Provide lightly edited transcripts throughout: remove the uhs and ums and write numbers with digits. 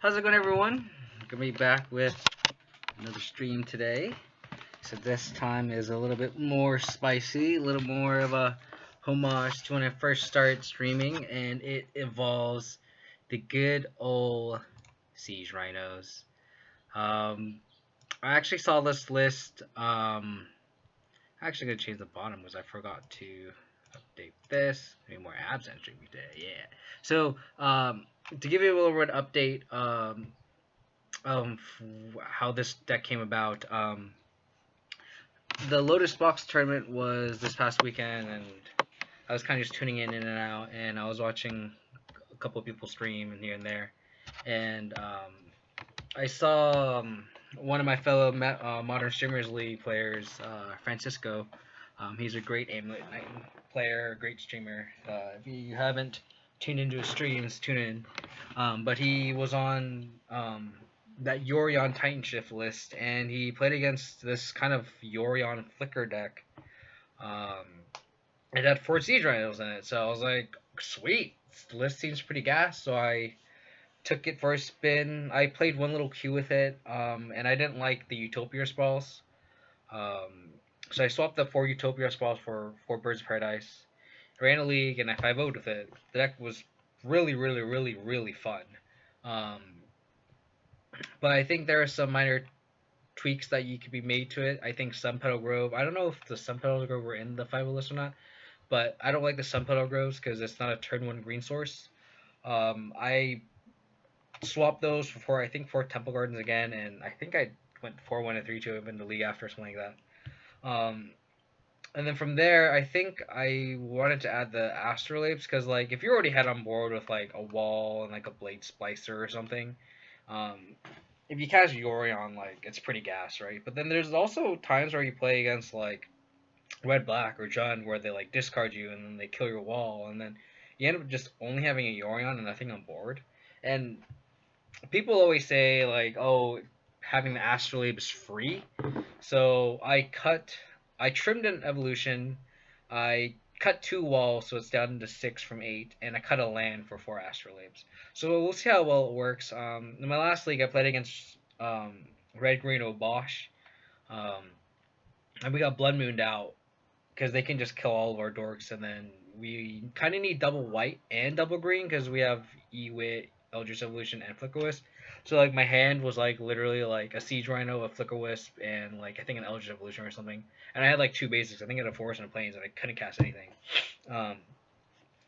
How's it going, everyone? Gonna be back with another stream today. So this time is a little bit more spicy, a little more of a homage to when I first started streaming, and it involves the good old siege rhinos. Um, I actually saw this list. I'm actually gonna change the bottom because I forgot to update this. Maybe more abs entry today. Yeah. So to give you a little bit update, how this deck came about. The Lotus Box tournament was this past weekend, and I was kind of just tuning in and out, and I was watching a couple of people stream and here and there, and I saw one of my fellow Modern Streamers League players, Francisco. He's a great Amulet Knight player, great streamer. If you haven't tuned into his streams, tune in. But he was on that Yorion Titan Shift list, and he played against this kind of Yorion Flicker deck. Um, it had 4 Siege Rhinos in it, so I was like, sweet, this list seems pretty gas, so I took it for a spin. I played one little queue with it, and I didn't like the Utopia spells. Um, so I swapped the 4 Utopia spells for 4 Birds of Paradise. I ran a league, and I 5-0'd with it. The deck was really, really, really, really fun. Um, but I think there are some minor tweaks that you could be made to it. I think Sun Petal Grove. I don't know if the Sun Petal Grove were in the 5 list or not, but I don't like the Sun Petal Groves because it's not a turn 1 green source. I swapped those for I think 4 Temple Gardens again, and I think I went 4-1 and 3-2 in the league after something like that. And then from there, I think I wanted to add the Astrolabes because like if you already had on board with like a wall and like a blade splicer or something, um, if you cast Yorion, like it's pretty gas, right? But then there's also times where you play against like red black or Jund where they like discard you and then they kill your wall and then you end up just only having a Yorion and nothing on board. And people always say like, oh, having the Astrolabe is free. So I trimmed an evolution. I cut 2 walls, so it's down to 6 from 8, and I cut a land for 4 Astrolabes. So we'll see how well it works. In my last league, I played against Red Green Obosh, um, and we got Blood Mooned out because they can just kill all of our dorks, and then we kind of need double white and double green because we have Ewit, Eldritch Evolution, and Flicker Wisp. So like my hand was like literally like a Siege Rhino, a Flicker Wisp, and like I think an Eldritch Evolution or something. And I had like 2 basics. I think I had a Forest and a Plains, and I couldn't cast anything. Um,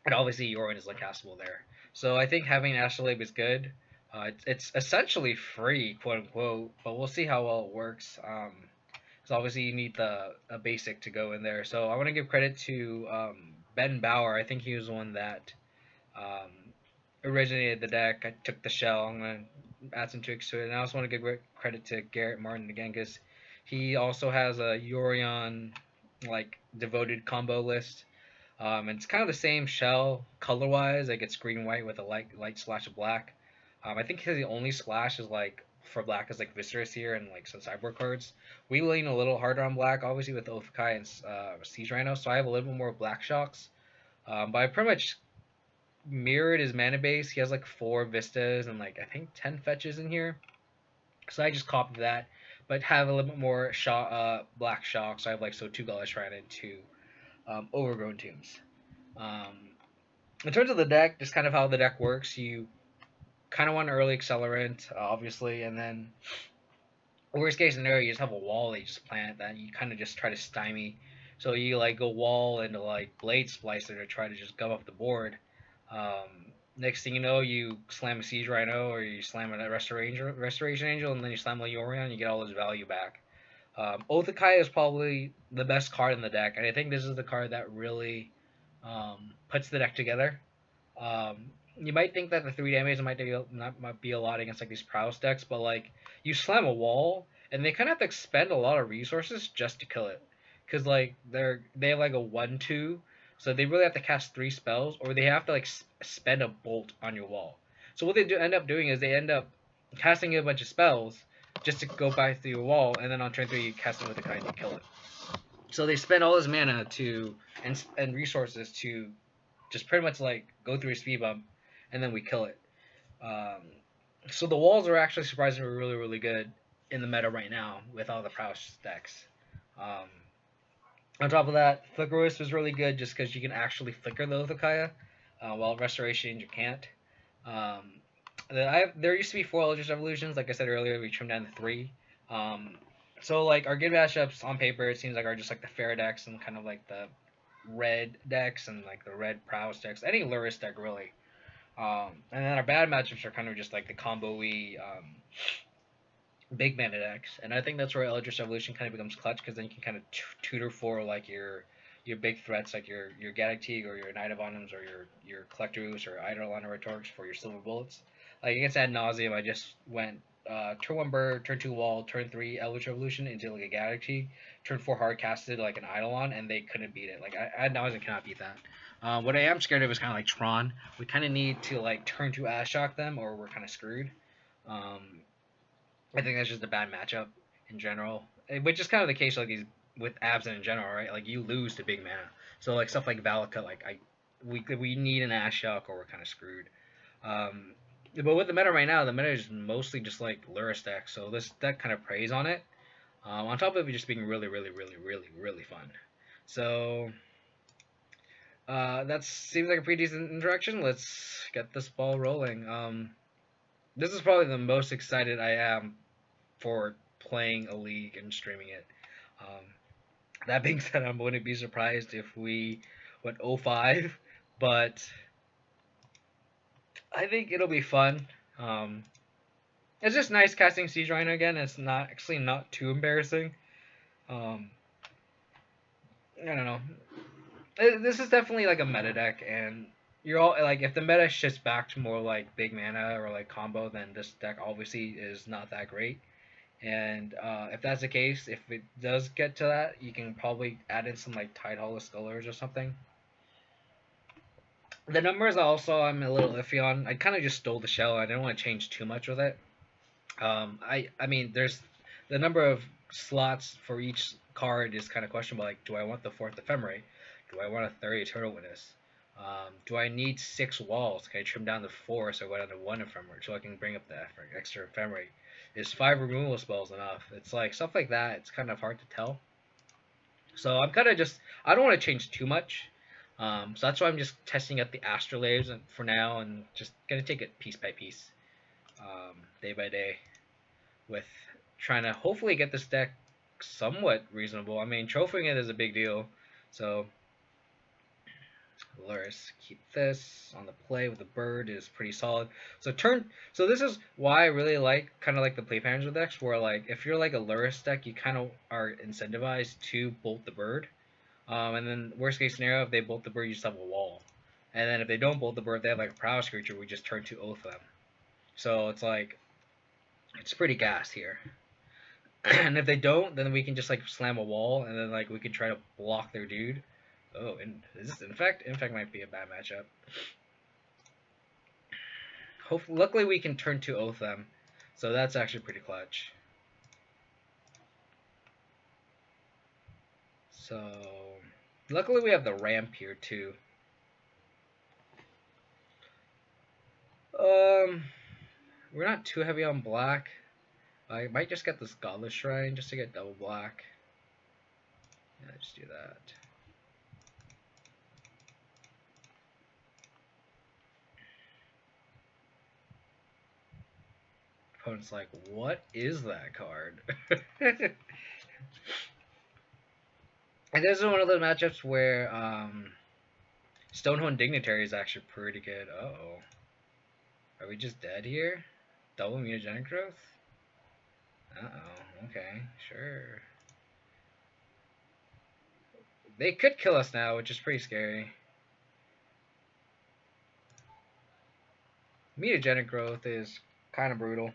and obviously Yorion is like castable there. So I think having Astrolabe is good. It's essentially free, quote unquote, but we'll see how well it works. So obviously you need the a basic to go in there. So I want to give credit to Ben Bauer. I think he was the one that um, originated the deck. I took the shell. I'm gonna add some tweaks to it, and I also want to give credit to Garrett Martin again because he also has a Yorion like devoted combo list. And it's kind of the same shell color wise. Like it's green white with a light splash of black. I think the only splash is like for black is like Viserys here and like some sideboard cards. We lean a little harder on black, obviously with Oathkai and Siege Rhino, so I have a little bit more black shocks. But I pretty much mirrored his mana base. He has like 4 vistas and like I think 10 fetches in here. So I just copied that, but have a little bit more black shocks. So I have like 2 Gala Shrine and 2 Overgrown Tombs. Um, in terms of the deck, just kind of how the deck works, you kind of want an early accelerant, obviously, and then worst case scenario, you just have a wall that you just plant that you kind of just try to stymie. So you like go wall into like blade splicer to try to just gum up the board. Next thing you know, you slam a Siege Rhino or you slam a Restoration Angel, and then you slam a Yorion, and you get all his value back. Oathkai is probably the best card in the deck, and I think this is the card that really puts the deck together. You might think that the 3 damage might be a lot against like these prowess decks, but like you slam a wall and they kind of have to expend a lot of resources just to kill it, because like they have like a 1/2, so they really have to cast 3 spells, or they have to like spend a bolt on your wall. So what they end up doing is they end up casting a bunch of spells just to go by through your wall, and then on turn 3 you cast it with a kind and kill it. So they spend all this mana and resources to just pretty much like go through a speed bump, and then we kill it. Um, So the walls are actually surprisingly really, really good in the meta right now with all the Prowess decks. Um, on top of that, Flicker Wisp is really good just because you can actually flicker the Othakaya, while Restoration you can't. Um, there used to be 4 Eldritch Evolutions, like I said earlier, we trimmed down to 3. Um, so like our good matchups on paper, it seems like are just like the fair decks and kind of like the red decks and like the red Prowess decks, any Luris deck really. And then our bad matchups are kind of just like the combo-y big mana decks, and I think that's where Eldritch Evolution kind of becomes clutch because then you can kind of tutor for like your big threats like your Gaddock or your Knight of Autumns or your Collectorus or Eidolon or Retorix for your silver bullets. Like against Ad Nauseam, I just went turn 1 bird, turn 2 wall, turn 3 Eldritch Evolution into like a Gaddock, turn 4 hard casted like an Eidolon, and they couldn't beat it. Like Ad Nauseam cannot beat that. What I am scared of is kind of like Tron. We kind of need to like turn to Shock them, or we're kind of screwed. Um, I think that's just a bad matchup in general, which is kind of the case like these with Absent in general, right? Like you lose to big mana, so like stuff like Valaka, like we need an Ashiok or we're kind of screwed. Um, but with the meta right now, the meta is mostly just like Luris deck, so this deck kind of preys on it. On top of it just being really, really, really, really, really fun. So that seems like a pretty decent interaction. Let's get this ball rolling. This is probably the most excited I am for playing a league and streaming it. Um, that being said, I wouldn't be surprised if we went 0-5, but I think it'll be fun. Um, it's just nice casting Siege Rhino again. It's not actually not too embarrassing. Um, I don't know. This is definitely like a meta deck, and you're all like, if the meta shifts back to more like big mana or like combo, then this deck obviously is not that great. And if that's the case, if it does get to that, you can probably add in some like Tidehall Scullers or something. The numbers also I'm a little iffy on. I kind of just stole the shell. I didn't want to change too much with it. I mean, there's the number of slots for each card is kind of questionable. Like, do I want the 4th Ephemerate? Do I want a 30 Eternal Witness? Do I need 6 walls? Can I trim down to 4 so I go down to 1 Ephemerate so I can bring up the extra Ephemerate? Is 5 removal spells enough? It's like stuff like that. It's kind of hard to tell. So I'm kind of just, I don't want to change too much. So that's why I'm just testing out the Astrolabes for now and just gonna take it piece by piece, day by day, with trying to hopefully get this deck somewhat reasonable. I mean, trophying it is a big deal, so Luris, keep this on the play with the bird is pretty solid. So this is why I really like kind of like the play patterns with decks, where like if you're like a Luris deck, you kind of are incentivized to bolt the bird, and then worst case scenario, if they bolt the bird, you just have a wall, and then if they don't bolt the bird, they have like a prowess creature, we just turn to oath them. So it's like it's pretty gas here. And if they don't, then we can just like slam a wall, and then like we can try to block their dude. Oh, and this Infect might be a bad matchup. Luckily we can turn to oath them, so that's actually pretty clutch. So luckily we have the ramp here too. We're not too heavy on black. I might just get this Godless Shrine just to get double black. Yeah, just do that. Opponent's like, what is that card? And this is one of those matchups where Stonehorn Dignitary is actually pretty good. Uh-oh. Are we just dead here? Double mutagenic growth? Uh-oh. Okay, sure. They could kill us now, which is pretty scary. Mutagenic growth is kind of brutal.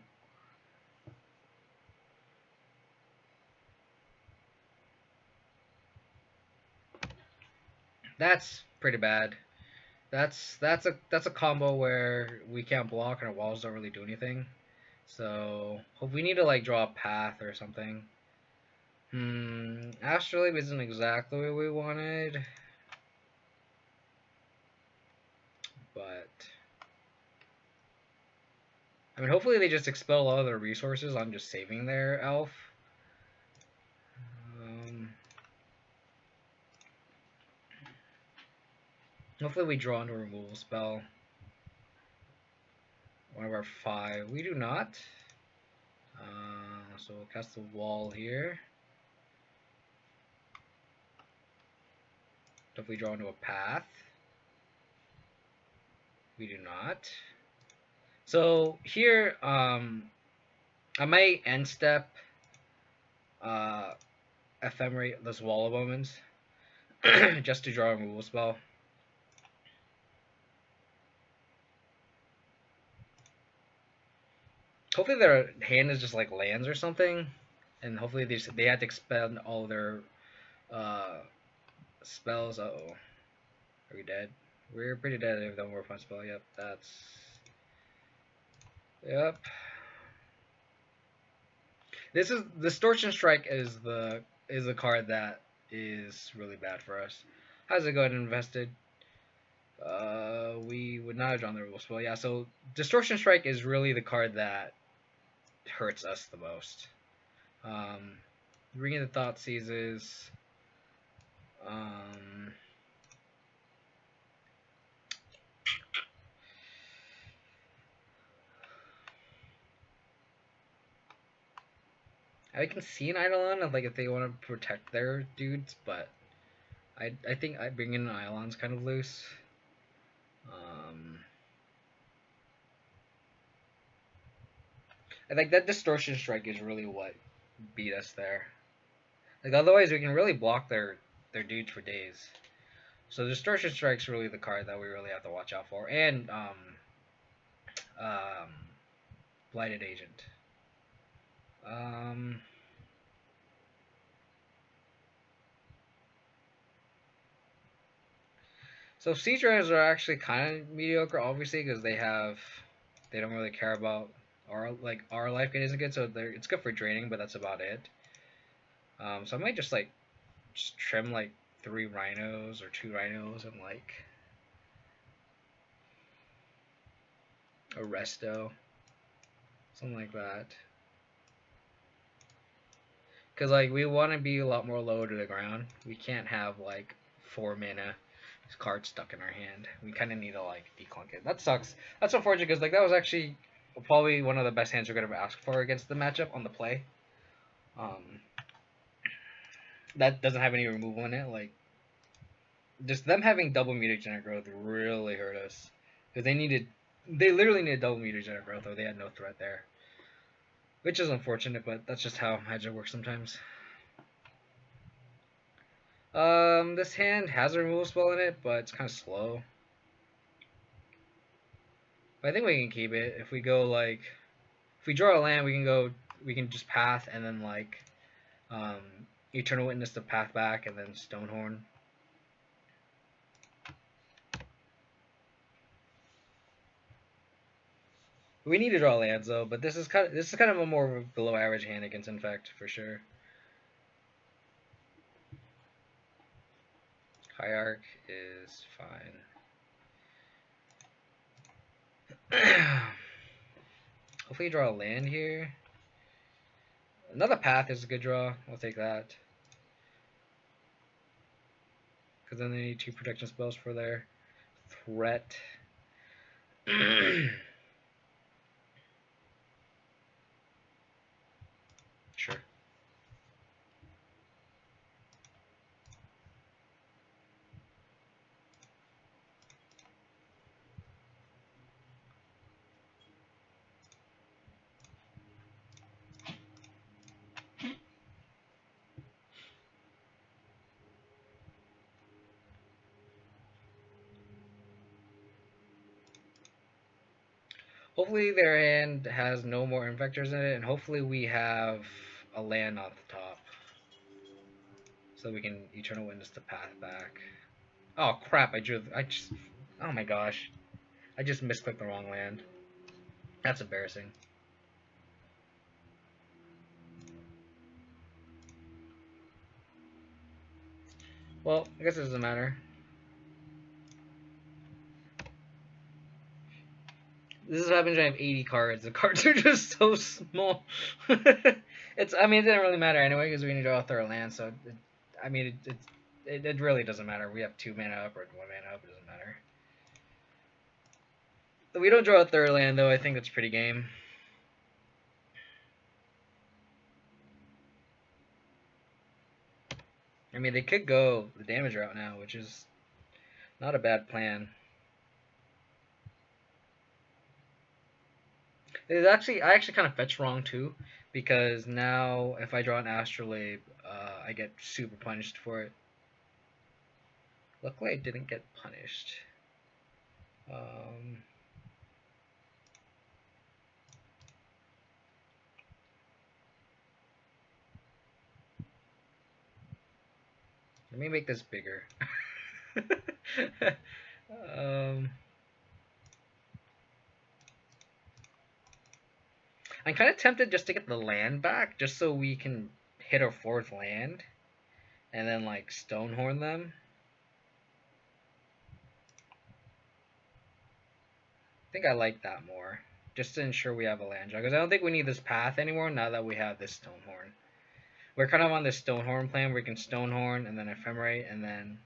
That's pretty bad. That's a combo where we can't block and our walls don't really do anything. So hope we need to like draw a path or something. Astrolabe isn't exactly what we wanted, but I mean, hopefully they just expel all their resources on just saving their elf. Hopefully we draw into a removal spell. One of our 5. We do not. So we'll cast the wall here. Hopefully draw into a path. We do not. So here, I might end step ephemerate this Wall of Omens just to draw a removal spell. Hopefully their hand is just like lands or something, and hopefully they have to expend all their spells. Uh-oh. Are we dead? We're pretty dead if we don't work on spell. Yep, that's... Yep. This is... Distortion Strike is the card that is really bad for us. How's it going invested? We would not have drawn the removal spell. Yeah, so Distortion Strike is really the card that hurts us the most. Ring of the Thoughtseizes. I can see an Eidolon of like if they want to protect their dudes, but I think bringing in an Eidolon's kind of loose. I think that Distortion Strike is really what beat us there. Like otherwise we can really block their dudes for days. So Distortion Strike's really the card that we really have to watch out for. And Blighted Agent. So Siege Runners are actually kind of mediocre, obviously, because they don't really care about our life gain isn't good, so it's good for draining, but that's about it. So I might just trim like 3 rhinos or 2 rhinos and like a resto, something like that. Because like we want to be a lot more low to the ground. We can't have like 4 mana cards stuck in our hand. We kind of need to like declunk it. That sucks. That's unfortunate because like that was actually probably one of the best hands we could ever ask for against the matchup on the play. That doesn't have any removal in it. Like just them having double mutagenic growth really hurt us because they literally needed double mutagenic growth, or they had no threat there, which is unfortunate. But that's just how Magic works sometimes. This hand has a removal spell in it, but it's kind of slow. But I think we can keep it. If we go like, if we draw a land, we can just path and then like, Eternal Witness to path back and then Stonehorn. We need to draw lands though, but this is kind of a more below average hand against Infect for sure. Hierarch is fine. Hopefully draw a land here. Another path is a good draw. I'll take that. Because then they need 2 protection spells for their threat. Sure. Hopefully their hand has no more Infectors in it, and hopefully we have a land on the top. So we can Eternal Witness the path back. Oh crap, oh my gosh. I just misclicked the wrong land. That's embarrassing. Well, I guess it doesn't matter. This is what happens when I have 80 cards. The cards are just so small. I mean, it didn't really matter anyway because we need to draw a third land. So, I mean, it really doesn't matter. We have 2 mana up or 1 mana up. It doesn't matter. If we don't draw a third land though, I think that's pretty game. I mean, they could go the damage route now, which is not a bad plan. I actually kind of fetched wrong too, because now if I draw an Astrolabe, I get super punished for it. Luckily, I didn't get punished. Let me make this bigger. I'm kind of tempted just to get the land back, just so we can hit our 4th land, and then like Stonehorn them. I think I like that more, just to ensure we have a land draw, because I don't think we need this path anymore now that we have this Stonehorn. We're kind of on this Stonehorn plan where we can Stonehorn and then Ephemerate and then...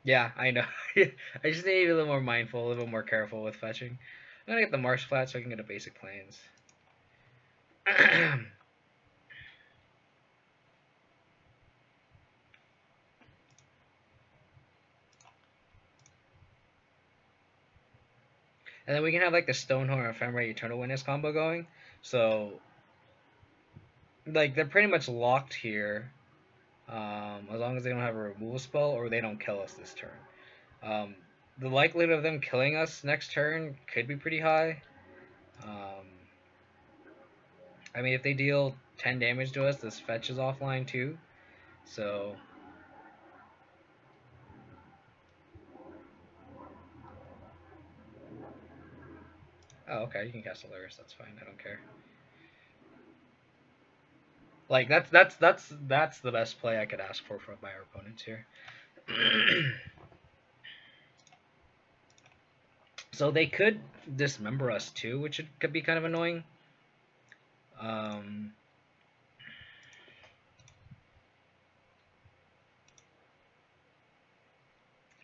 Yeah, I know. I just need to be a little more mindful, a little more careful with fetching. I'm going to get the Marsh Flat so I can get a basic Plains. And then we can have like the Stonehorn Ephemerate Eternal Witness combo going. So, like, they're pretty much locked here. As long as they don't have a removal spell or they don't kill us this turn. The likelihood of them killing us next turn could be pretty high. I mean, if they deal 10 damage to us, this fetch is offline too. So... Oh, okay, you can cast Alaris, that's fine, I don't care. Like, that's the best play I could ask for from my opponents here. So they could dismember us too, which could be kind of annoying.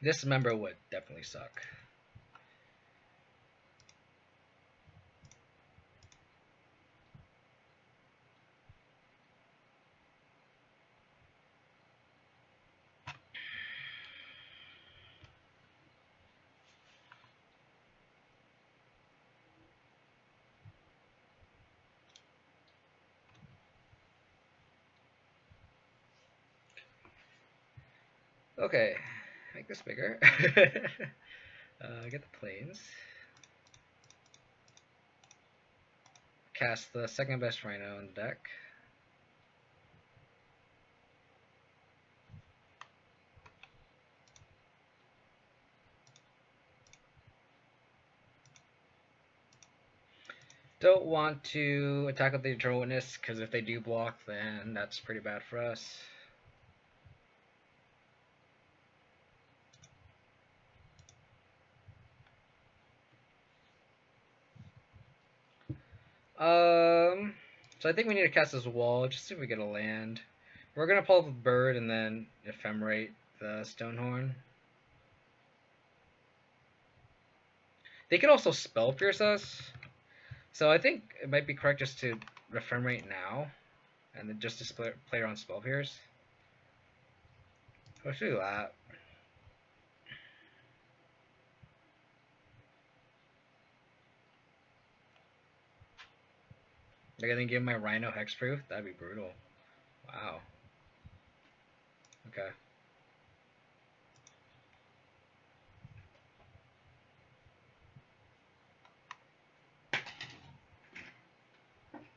Dismember would definitely suck. Okay, make this bigger. Get the Plains. Cast the second best Rhino in the deck. Don't want to attack with the Eternal Witness, because if they do block, then that's pretty bad for us. So I think we need to cast this wall, just see if we get a land. We're going to pull up a bird and then Ephemerate the Stonehorn. They could also Spell Pierce us. So I think it might be correct just to Ephemerate now, and then just to play around Spell Pierce. Let's do that. They're gonna give my Rhino Hexproof? That'd be brutal. Wow. Okay.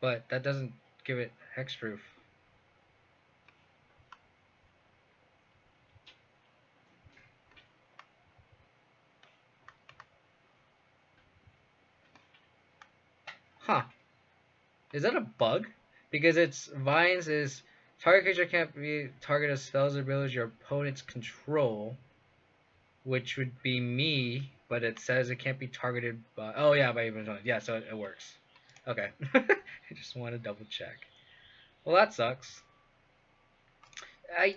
But that doesn't give it Hexproof. Huh. Is that a bug? Because its Vines is target creature can't be target of spells or abilities your opponents control, which would be me, but it says it can't be targeted by. Oh yeah, by even yeah, so it works. Okay, I just want to double check. Well, that sucks. I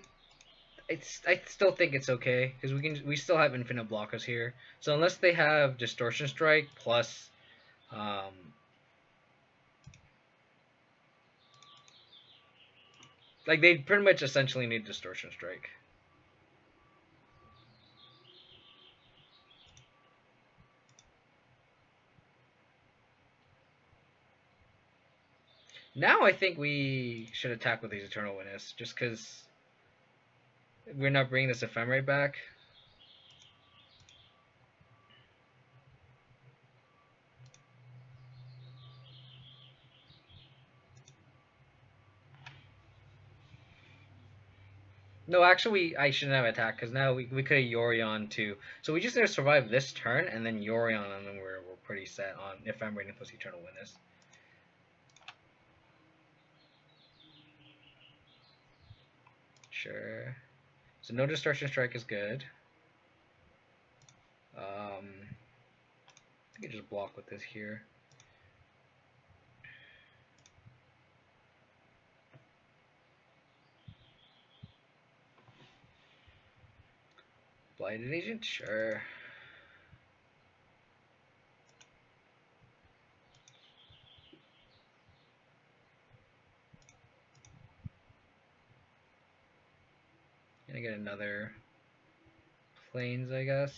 I still think it's okay because we still have infinite blockers here. So unless they have distortion strike plus, um, like they pretty much essentially need distortion strike. Now I think we should attack with these Eternal Witness just because we're not bringing this Ephemerate back. No, actually, I shouldn't have attacked because now we could have Yorion too. So we just need to survive this turn and then Yorion, and then we're pretty set on Ephemerate plus Eternal Witness. Sure. So no Distortion Strike is good. I can just block with this here. Blighted Agent? Sure. Gonna get another Plains, I guess.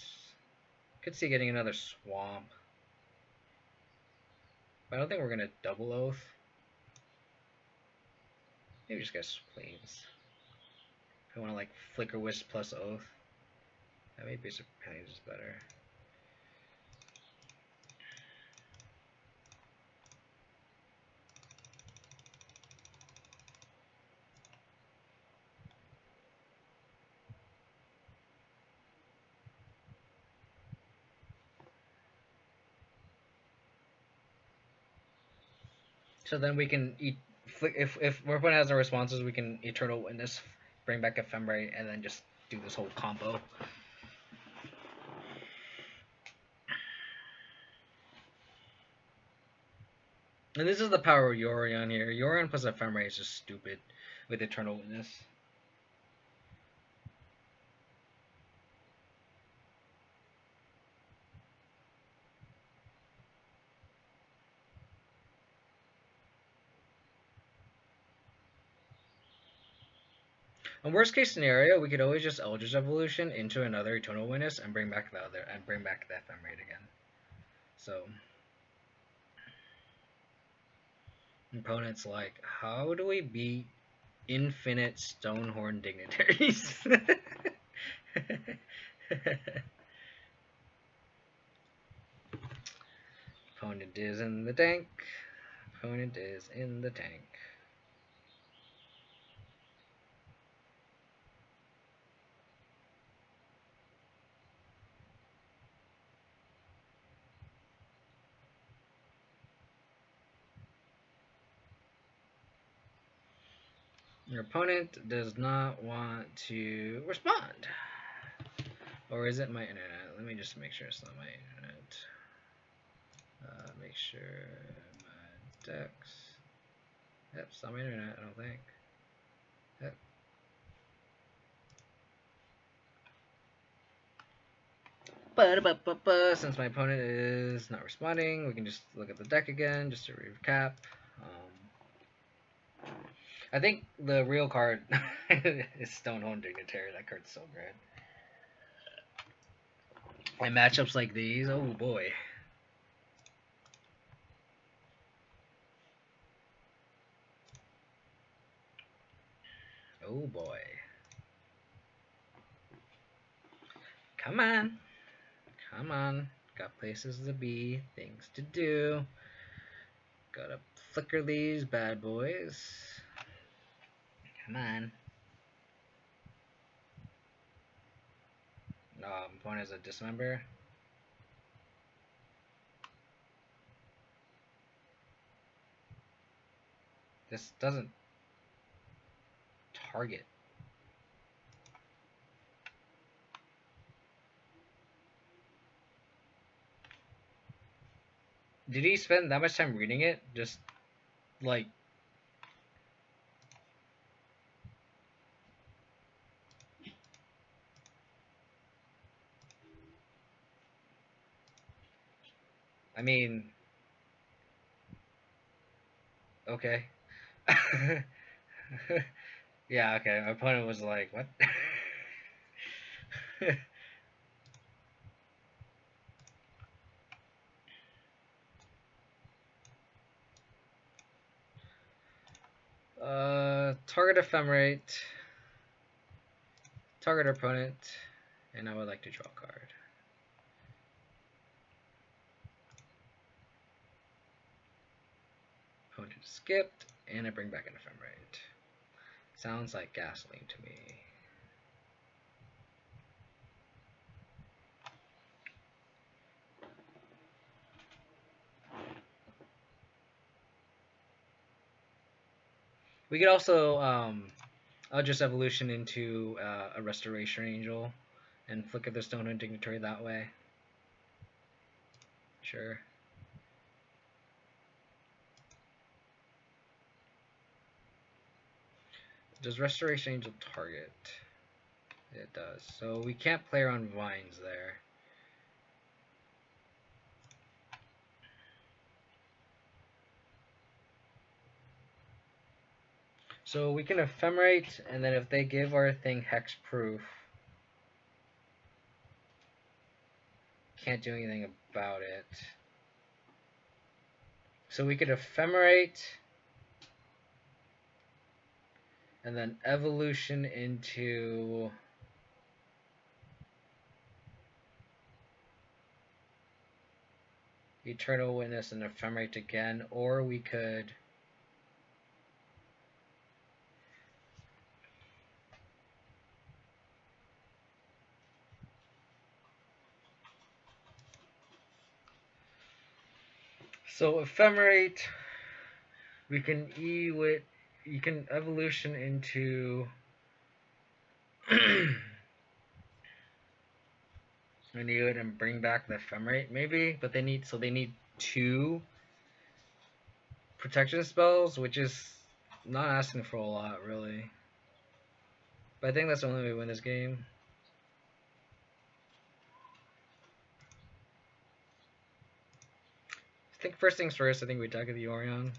Could see getting another Swamp. But I don't think we're gonna double Oath. Maybe just get Plains. If I want to like Flicker Wisp plus Oath. Maybe Basic Plains is better. So then we can eat. If our opponent has no responses, we can Eternal Witness, bring back Ephemerate, and then just do this whole combo. And this is the power of Yorion here. Yorion plus Ephemerate is just stupid with Eternal Witness. In worst case scenario, we could always just Eldritch Evolution into another Eternal Witness and bring back the Ephemerate again. So opponent's like, how do we beat infinite Stonehorn dignitaries? Opponent is in the tank. Opponent is in the tank. Your opponent does not want to respond. Or is it my internet? Let me just make sure it's not my internet. Make sure my decks. Yep, it's not my internet, I don't think. Yep. Since my opponent is not responding, we can just look at the deck again, just to recap. I think the real card is Stonehorn Dignitary. That card's so good. And matchups like these, oh boy. Oh boy. Come on. Come on. Got places to be, things to do. Gotta flicker these bad boys. Come on. Opponent is a dismember. This doesn't target. Did he spend that much time reading it? Just like, I mean, okay. Yeah, okay. My opponent was like, what? Target ephemerate, target opponent, and I would like to draw a card. Opponent skipped, and I bring back an ephemerate. Sounds like gasoline to me. We could also I'll just evolution into a restoration angel and flicker the stone and dignitary that way. Sure. Does restoration angel target? It does. So we can't play around vines there. So we can ephemerate, and then if they give our thing hexproof, can't do anything about it. So we could ephemerate, and then evolution into Eternal Witness and ephemerate again, or we could ephemerate. We can you can evolution into renew it and bring back the ephemerate maybe, but they need 2 protection spells, which is not asking for a lot really. But I think that's the only way we win this game. I think first things first, I think we target the Yorion.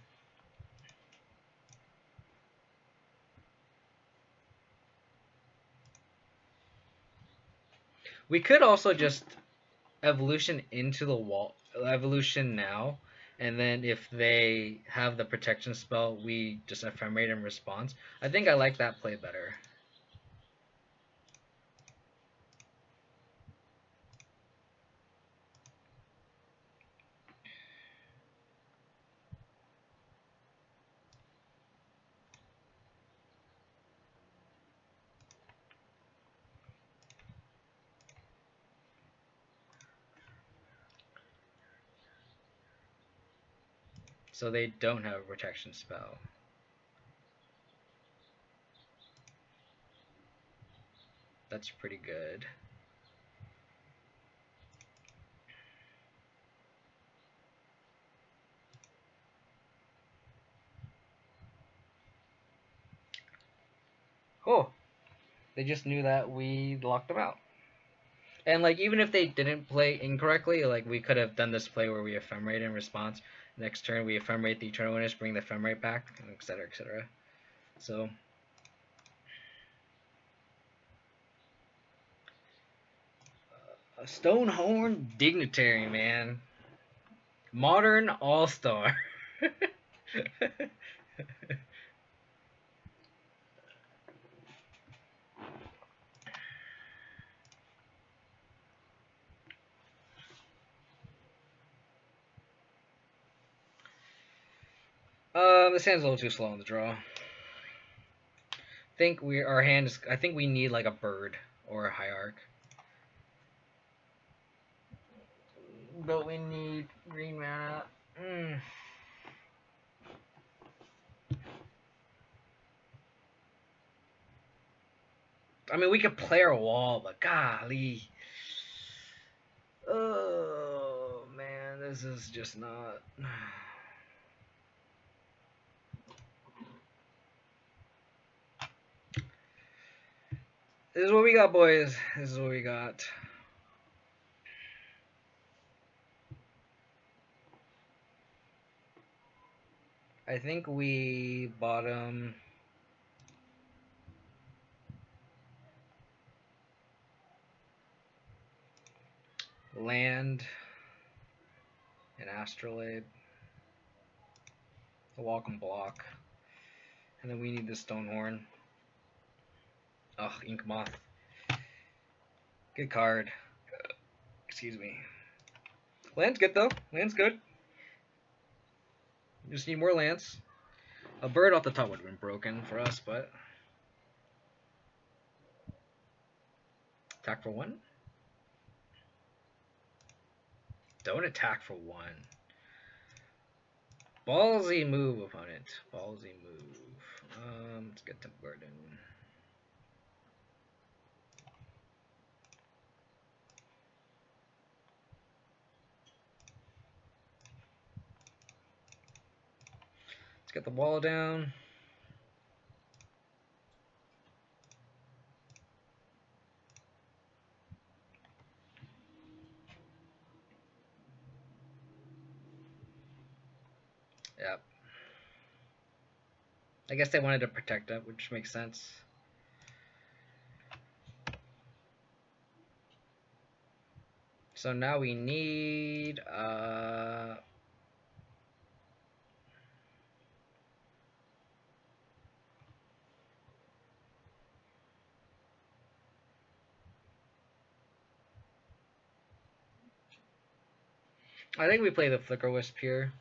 We could also just evolution into the wall, evolution now, and then if they have the protection spell, we just ephemerate in response. I think I like that play better. So they don't have a protection spell. That's pretty good. Cool. They just knew that we locked them out. And like even if they didn't play incorrectly, like we could have done this play where we ephemerate in response. Next turn we ephemerate the Eternal Witness, bring the ephemerate back, etc., etc. So a Stonehorn Dignitary, man. Modern All-Star. This hand's a little too slow on the draw. I think we need like a bird or a hierarch. But we need green mana. I mean, we could play our wall, but golly. Oh, man. This is just not. This is what we got, boys. This is what we got. I think we bottom. Land and Astrolabe. The Welcome Block. And then we need the Stonehorn. Ugh, Ink Moth. Good card. Excuse me. Land's good though. Land's good. Just need more lands. A bird off the top would have been broken for us, but attack for 1. Don't attack for 1. Ballsy move, opponent. Ballsy move. Let's get Temple Garden. Let's get the wall down. Yep. I guess they wanted to protect it, which makes sense. So now we need I think we play the Flicker Wisp here.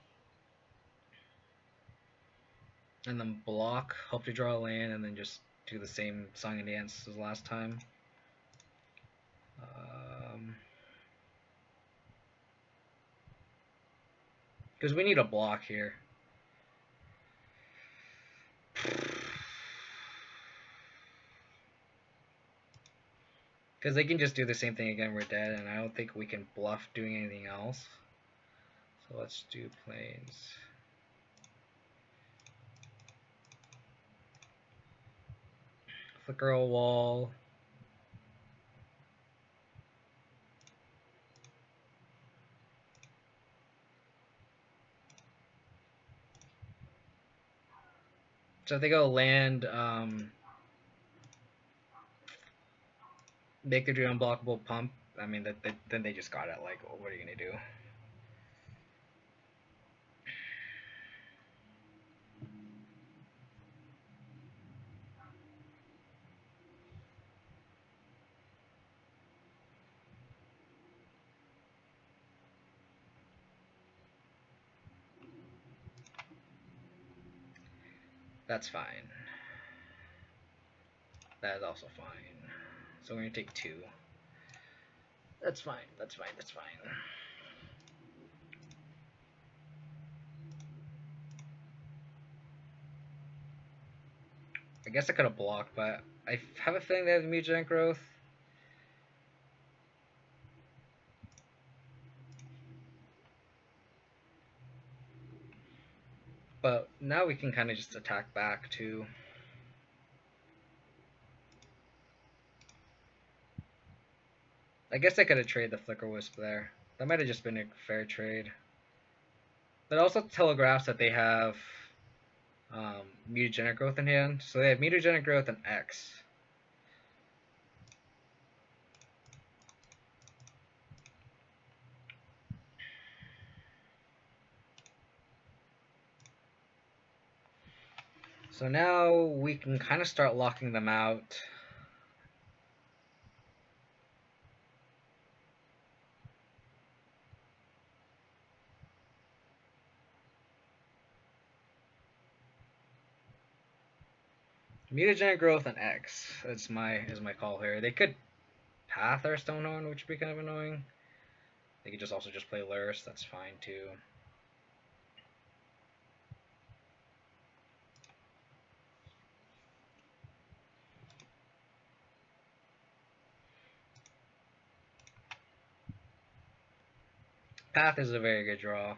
And then block, hope to draw a land, and then just do the same Song and Dance as last time. Because we need a block here. Because they can just do the same thing again, we're dead, and I don't think we can bluff doing anything else. So let's do planes. Flicker a wall. So if they go land, make their do unblockable pump, I mean, then they just got it. Like, what are you going to do? That's fine. That is also fine. So we're going to take 2. That's fine, that's fine, that's fine. I guess I could have blocked, but I have a feeling they have mutagenic growth. But now we can kind of just attack back too. I guess I could have traded the Flicker Wisp there. That might have just been a fair trade. But also telegraphs that they have mutagenic growth in hand. So they have mutagenic growth and X. So now we can kind of start locking them out. Mutagenic growth and X. That's my call here. They could path our Stonehorn, which would be kind of annoying. They could just also just play Lurrus. That's fine too. Path is a very good draw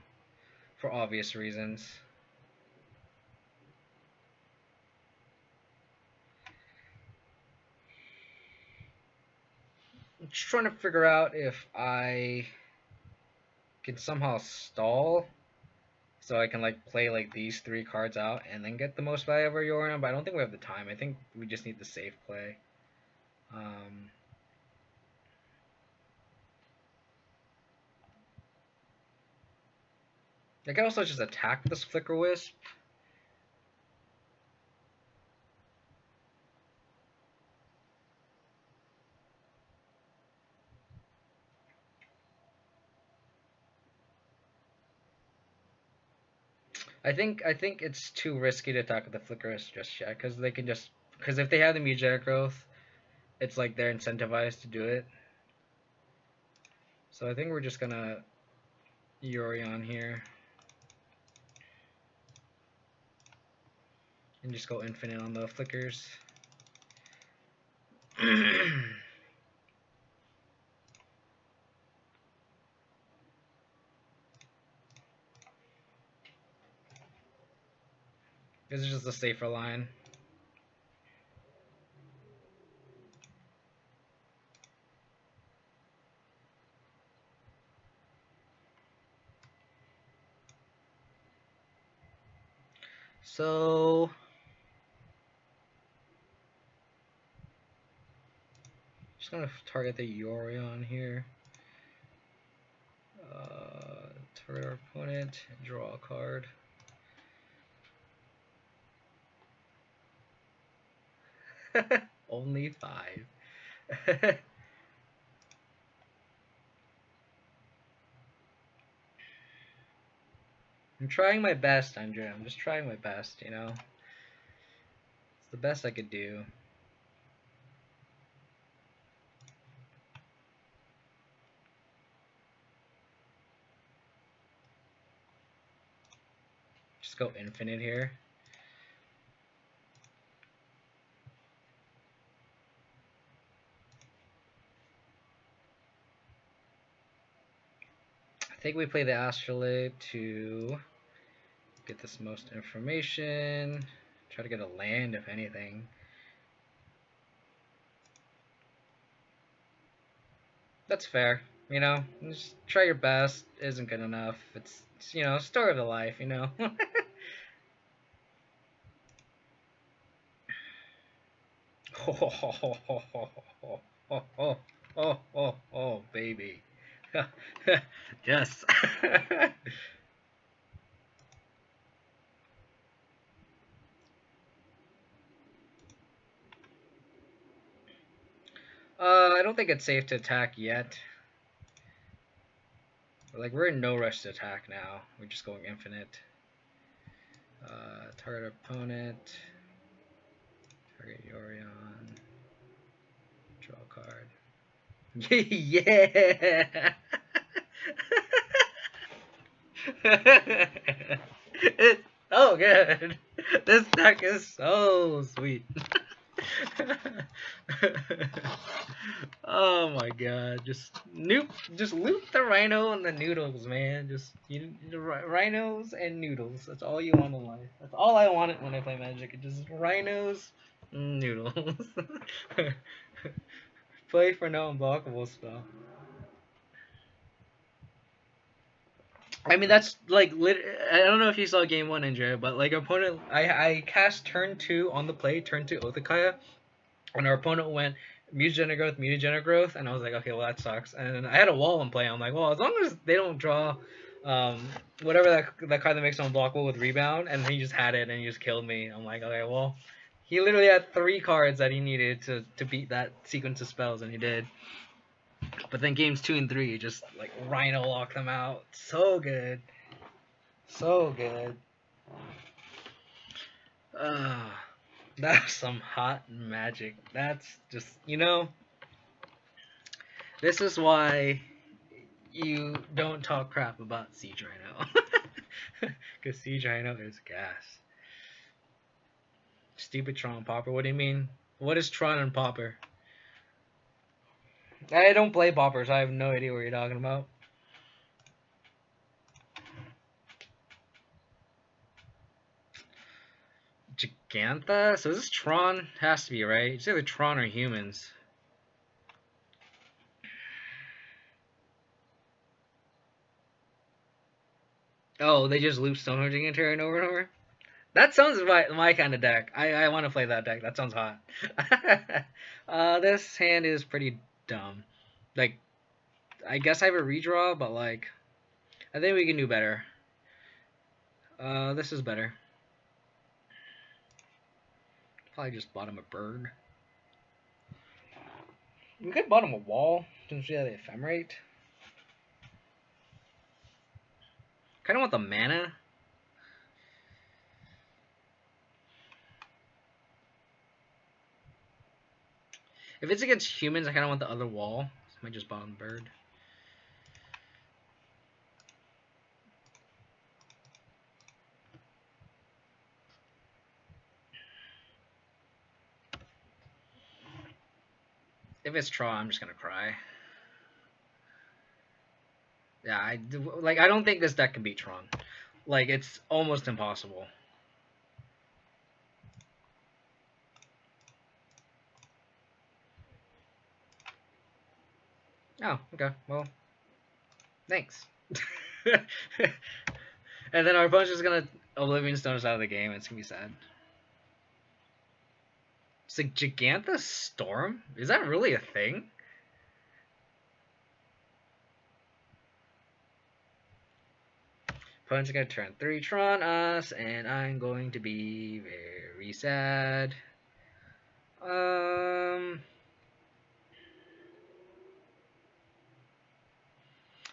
for obvious reasons. I'm just trying to figure out if I can somehow stall so I can like play like these 3 cards out and then get the most value over Yorion, but I don't think we have the time. I think we just need the safe play. I could also just attack this Flicker Wisp. I think it's too risky to attack with the Flicker Wisp just yet, because they can just if they have the Mutagenetic Growth, it's like they're incentivized to do it. So I think we're just gonna Yorion here and just go infinite on the flickers. This is just a safer line. So just gonna target the Yorion here. Target our opponent, draw a card. Only 5. I'm trying my best, Andre. I'm just trying my best, you know? It's the best I could do. Just go infinite here. I think we play the Astrolabe to get this most information. Try to get a land, if anything. That's fair, you know? Just try your best isn't good enough. It's you know, story of the life, you know? Oh, baby. Yes. I don't think it's safe to attack yet. Like, we're in no rush to attack now. We're just going infinite. Target opponent. Target Yorion. Draw a card. Yeah! It's so good. This deck is so sweet. Oh my god, just loot the Rhino and the noodles, man. Just rhinos and noodles. That's all you want in life. That's all I wanted when I play Magic. It's just rhinos, noodles. Play for no unblockable stuff. I mean, that's like I don't know if you saw game 1, Andrea, but like opponent, I cast turn 2 on the play, turn 2 Othakaya, and our opponent went mutagenic growth, and I was like, okay, well that sucks. And I had a wall in play. I'm like, well, as long as they don't draw whatever that card that makes them unblockable with rebound, and he just had it and he just killed me. I'm like, okay, well, he literally had 3 cards that he needed to beat that sequence of spells, and he did. But then games 2 and 3, just like Rhino locked them out. So good. So good. That's some hot magic. That's just, you know, this is why you don't talk crap about Siege Rhino. Because Siege Rhino is gas. Stupid Tron Popper, what do you mean? What is Tron and Popper? I don't play Poppers, I have no idea what you're talking about. Gigantha? So is this Tron? Has to be, right? It's either Tron or humans. Oh, they just loop Stonehenge Gigantarian over and over? That sounds my kind of deck. I want to play that deck. That sounds hot. This hand is pretty dumb. Like, I guess I have a redraw, but like, I think we can do better. This is better. Probably just bottom a bird. We could bottom a wall since we have the ephemerate. Kind of want the mana. If it's against humans, I kind of want the other wall. So I might just bottom bird. If it's Tron, I'm just gonna cry. Yeah, I don't think this deck can beat Tron. Like, it's almost impossible. Oh, okay. Well, thanks. And then our opponent's just gonna Oblivion Stone us out of the game. It's gonna be sad. It's like Gigantha Storm? Is that really a thing? Opponent's gonna turn 3 Tron us, and I'm going to be very sad.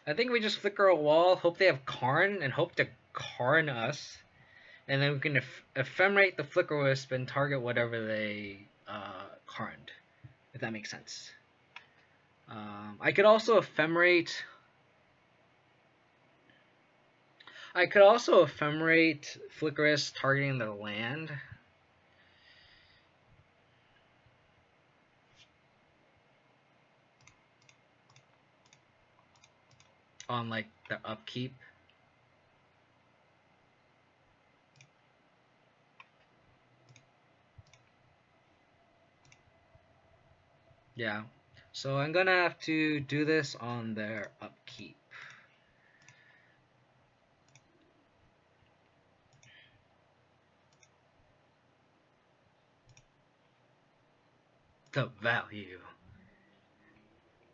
I think we just flicker a wall, hope they have Karn, and hope to Karn us. And then we can ephemerate the Flicker Wisp and target whatever they Karned, if that makes sense. I could also ephemerate... Flicker Wisp targeting their land. On, like, the upkeep. Yeah. So I'm gonna have to do this on their upkeep. The value.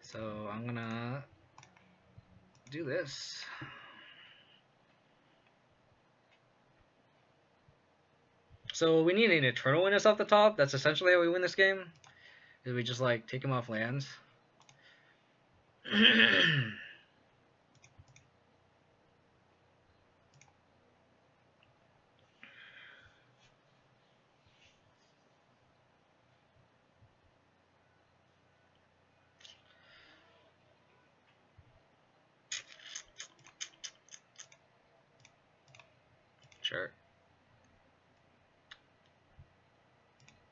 So I'm gonna do this. So we need an Eternal Witness off the top. That's essentially how we win this game. Is we just like take him off lands. Sure.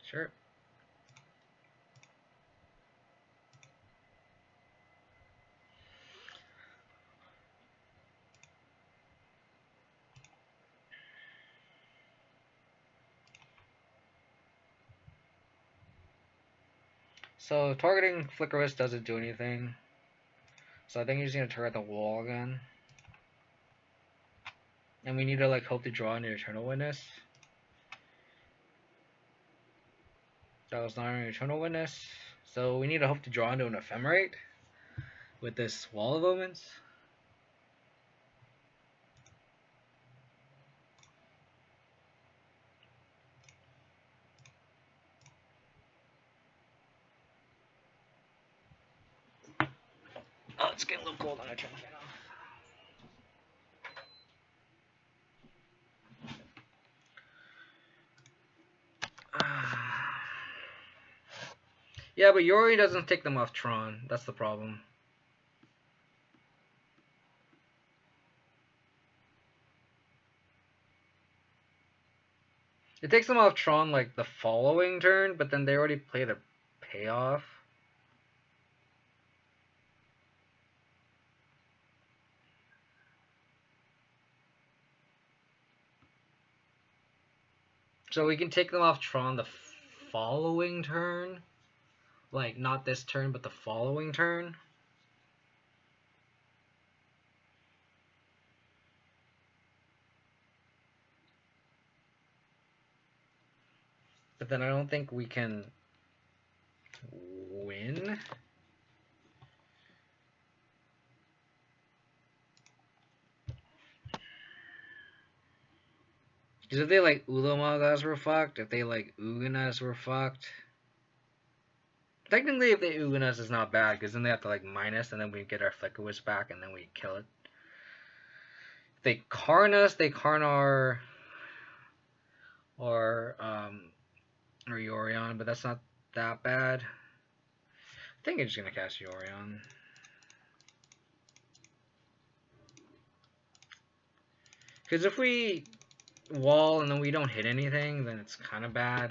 Sure. So targeting Flicker Wisp doesn't do anything. So I think he's gonna target the wall again. And we need to like hope to draw an Eternal Witness. That was not an Eternal Witness. So we need to hope to draw into an Ephemerate with this Wall of Omens. Oh, it's getting a little cold. I'm gonna turn the fan off. Yeah, but Yori doesn't take them off Tron. That's the problem. It takes them off Tron like the following turn, but then they already play the payoff. So we can take them off Tron the following turn? Like, not this turn, but the following turn? But then I don't think we can win. Because if they like Ulamogas, we're fucked. If they like Uganas, we're fucked. Technically, if they Uganas, it's not bad, because then they have to like minus, and then we get our Flickawitch back, and then we kill it. If they Karn us, they Karn our or Yorion, but that's not that bad. I think I'm just gonna cast Yorion. Because if we wall and then we don't hit anything, then it's kind of bad.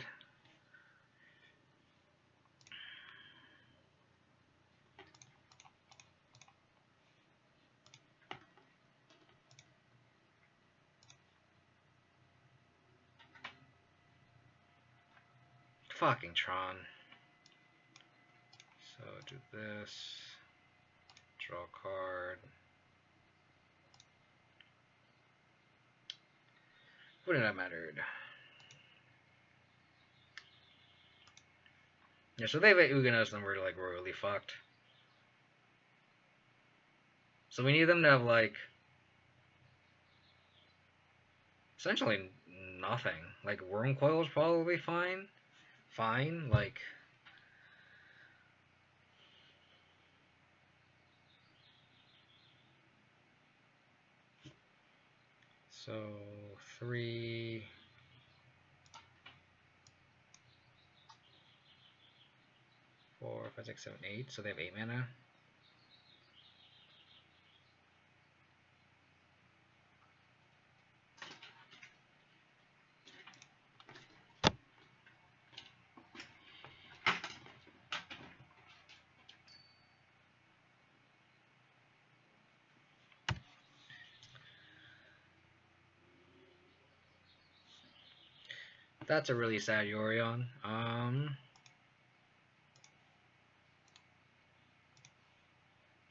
Fucking Tron. So do this. Draw a card. Wouldn't have mattered. Yeah, so they have Uganos and we're like royally fucked. So we need them to have like essentially nothing. Like Worm Coil is probably fine. Fine, like so 3 4 5 6 7 8, so they have 8 mana. That's a really sad Yorion.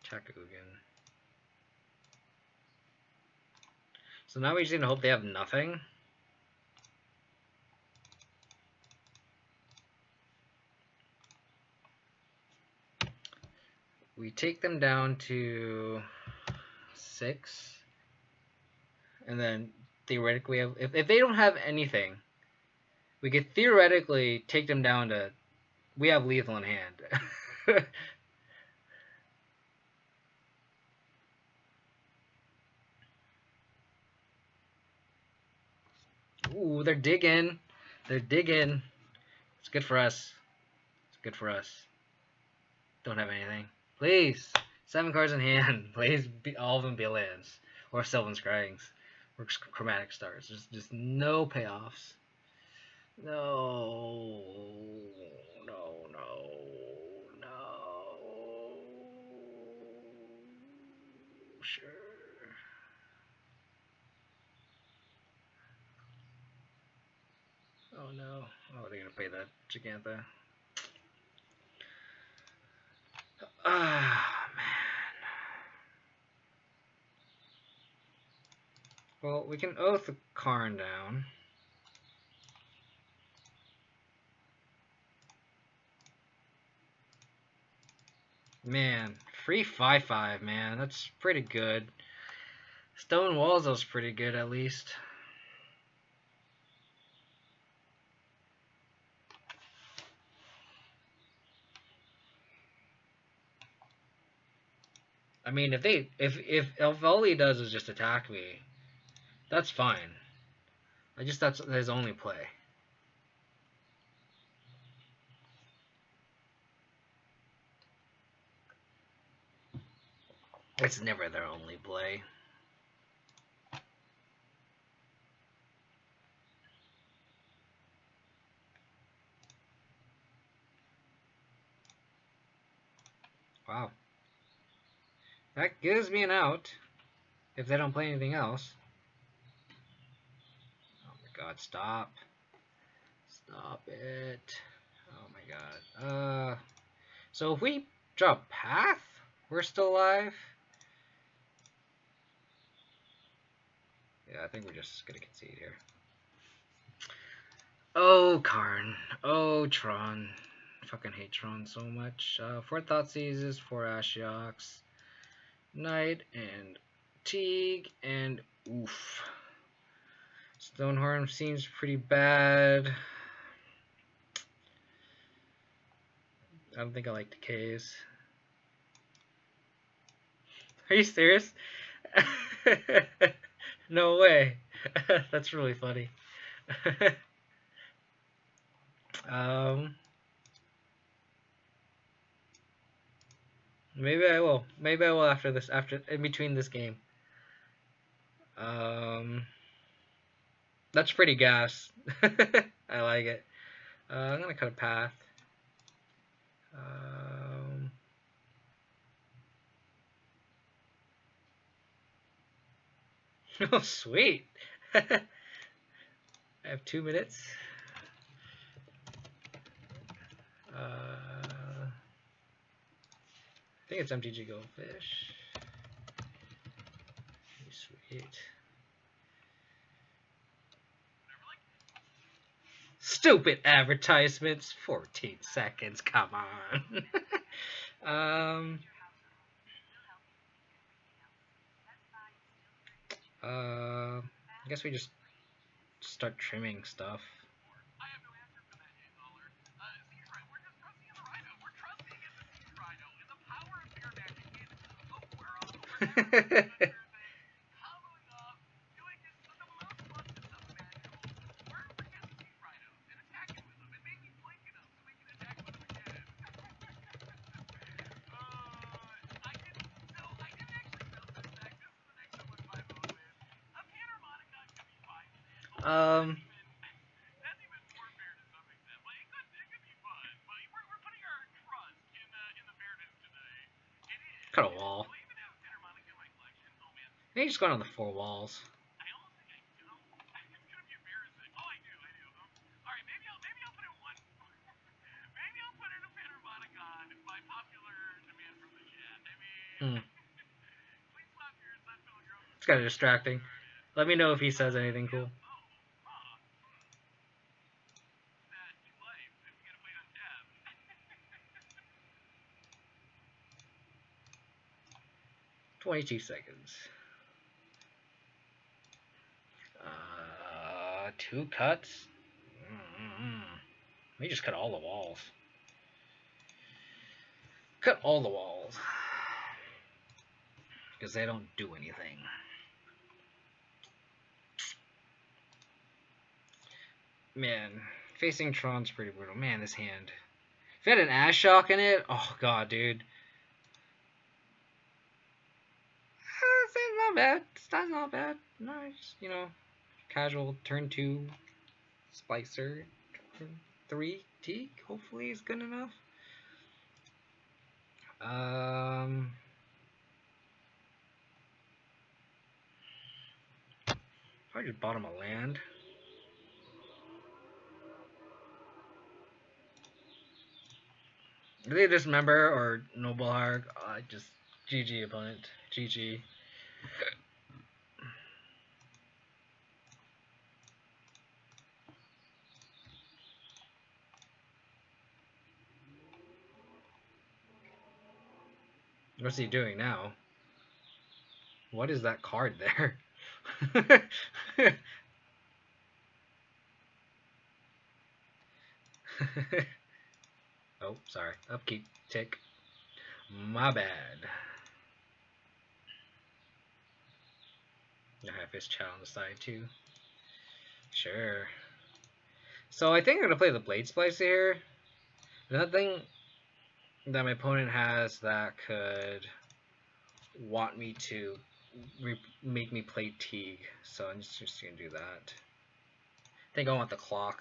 Chakugan. So now we just need to hope they have nothing. We take them down to 6. And then theoretically, if they don't have anything, we could theoretically take them down to. We have lethal in hand. Ooh, they're digging. They're digging. It's good for us. It's good for us. Don't have anything. Please. 7 cards in hand. Please, all of them be lands. Or Sylvan Scryings. Or Chromatic Stars. Just no payoffs. No. No, no. No. Sure. Oh no. Oh, they're gonna pay that Gigantha. Ah, man. Well, we can Oath the Karn down. Man, free 5/5, man. That's pretty good. Stone Walls was pretty good, at least. I mean, if all he does is just attack me, that's fine. That's his only play. It's never their only play. Wow. That gives me an out if they don't play anything else. Oh my god, stop. Stop it. Oh my god. So if we drop path, we're still alive? Yeah, I think we're just gonna concede here. Oh, Karn. Oh, Tron. Fucking hate Tron so much. 4 Thoughtseizes, 4 Ashioks, Knight, and Teague, and oof. Stonehorn seems pretty bad. I don't think I like decays. Are you serious? No way. That's really funny. um, maybe I will. Maybe I will after this. After in between this game. Um, that's pretty gas. I like it. I'm gonna cut a path. Um, oh sweet. I have 2 minutes. I think it's MTG Goldfish. Sweet. Stupid advertisements. 14 seconds. Come on. I guess we just start trimming stuff. Cut a wall. He just got on the 4 walls. It's kind of distracting. Let me know if he says anything cool. "22 seconds. 2 cuts? We just cut all the walls. Cut all the walls. Because they don't do anything. Man, facing Tron's pretty brutal. Man, this hand. If you had an Ashok in it, oh god, dude. It's not bad. That's not bad. Nice, you know, casual turn 2 Splicer. Turn 3 Teak, hopefully is good enough. Probably just bottom a land. Do they dismember or Noble Harg? Just GG opponent. GG. What's he doing now? What is that card there? Oh, sorry. Upkeep. Tick. My bad. I have his child on the side too. Sure. So I think I'm gonna play the Blade Splicer here. Nothing that my opponent has that could want me to make me play Teague. So I'm just gonna do that. I think I want the clock.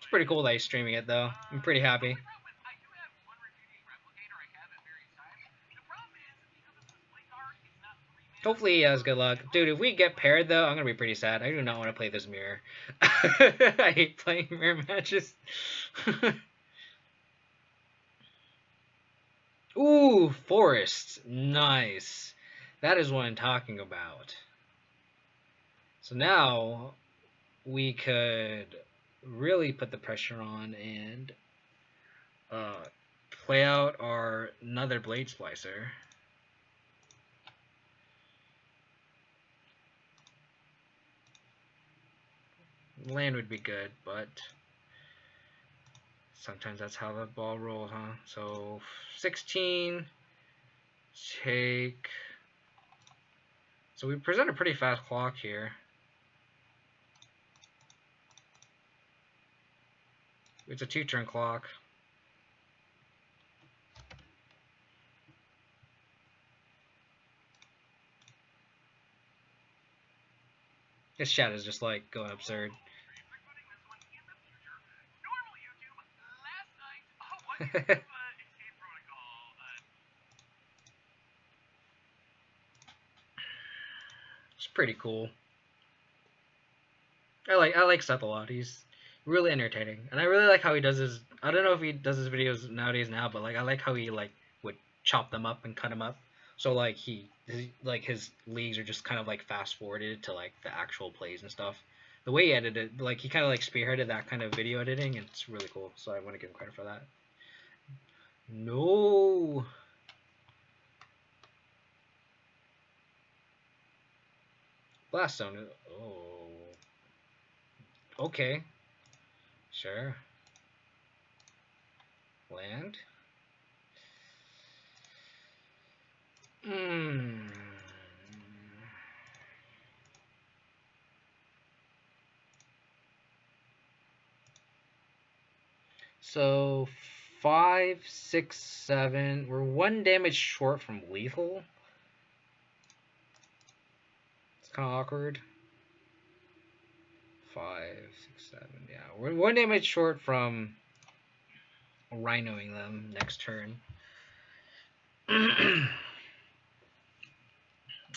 pretty cool that he's streaming it though. I'm pretty happy. Hopefully he has good luck. Dude, if we get paired though, I'm gonna be pretty sad. I do not want to play this mirror. I hate playing mirror matches. Ooh, forest. Nice. That is what I'm talking about. So now we could really put the pressure on and play out our another blade splicer. Land would be good, but sometimes that's how the ball rolls, huh? So 16, take. So we present a pretty fast clock here. It's a 2-turn clock. This chat is just like going absurd. It's pretty cool. I like Seth a lot. He's really entertaining, and I really like how he does his. I don't know if he does his videos nowadays now, but like I like how he like would chop them up and cut them up. So like like his leagues are just kind of like fast forwarded to like the actual plays and stuff. The way he edited, like he kind of like spearheaded that kind of video editing, and it's really cool. So I want to give him credit for that. No. Blast zone. Oh. Okay. Sure. Land. So 5, 6, 7. We're 1 damage short from lethal. It's kind of awkward. 5, 6, 7. Yeah, we're 1 damage short from rhinoing them next turn.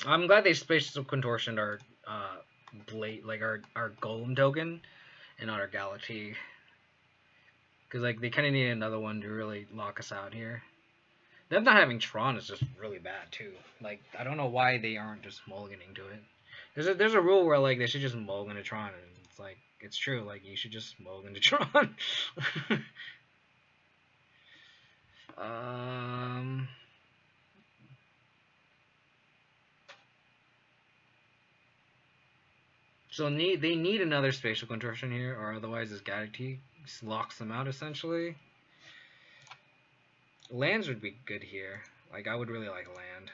I'm glad they spatial contortioned our blade, like our golem token, and not our galaxy, because like they kind of need another one to really lock us out here. Them not having Tron is just really bad too. Like I don't know why they aren't just mulliganing to it. There's a rule where like they should just mulligan to Tron, and it's like it's true. Like you should just mulligan to Tron. So they need another spatial contortion here, or otherwise this Galaxy locks them out essentially. Lands would be good here. Like I would really like land.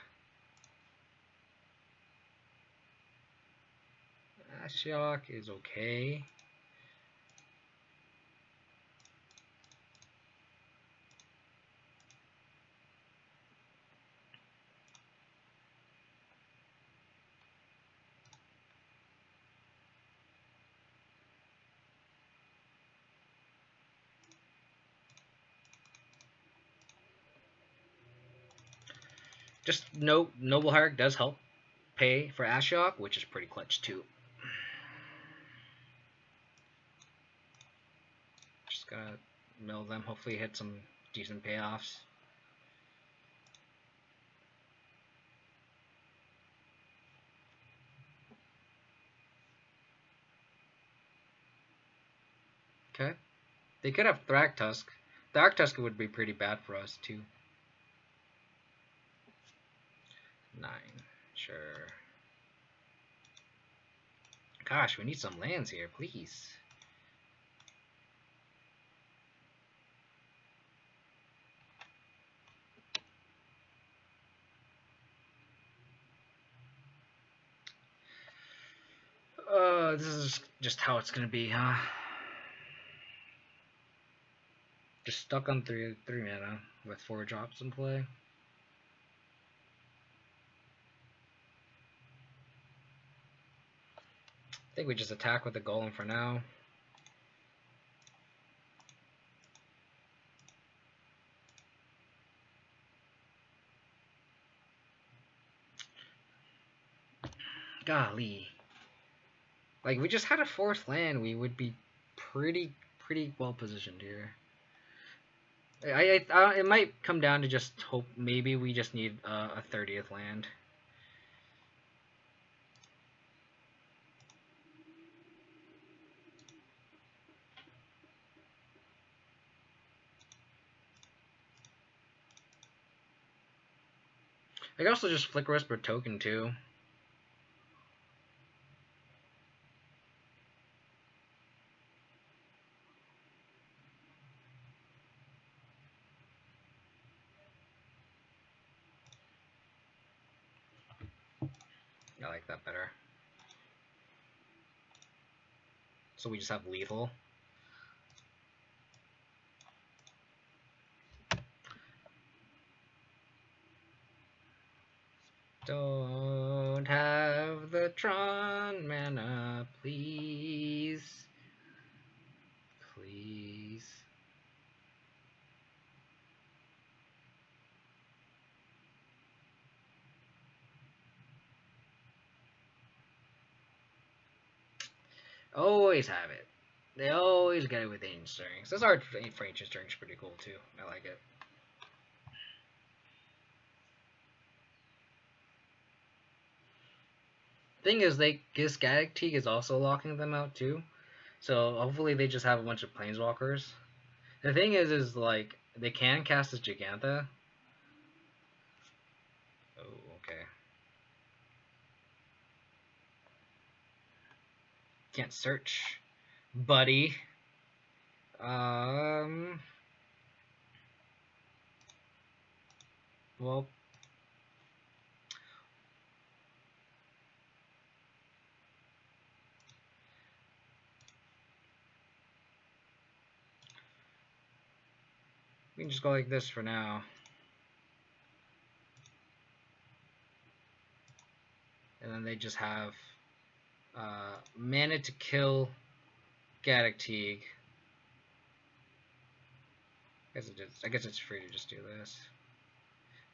Ashiok is okay. Just note, Noble Hierarch does help pay for Ashiok, which is pretty clutch too. Just gonna mill them, hopefully hit some decent payoffs. Okay. They could have Thragtusk. Thragtusk would be pretty bad for us too. 9. Sure. Gosh, we need some lands here, please. This is just how it's gonna be, huh? Just stuck on 3 mana with 4 drops in play. I think we just attack with the golem for now. Golly. Like, we just had a 4th land, we would be pretty well positioned here. It might come down to just hope maybe we just need a 30th land. I could also just Flicker Whisper token too. I like that better. So we just have lethal. Don't have the Tron mana, please. Please. Always have it. They always get it with Ancient Stirrings. This art for Ancient Stirrings is pretty cool too. I like it. Thing is, this Galactique is also locking them out too. So hopefully they just have a bunch of Planeswalkers. The thing is like, they can cast this Gigantha. Oh, okay. Can't search, buddy. Well, we can just go like this for now. And then they just have mana to kill Galactique. I guess it's free to just do this.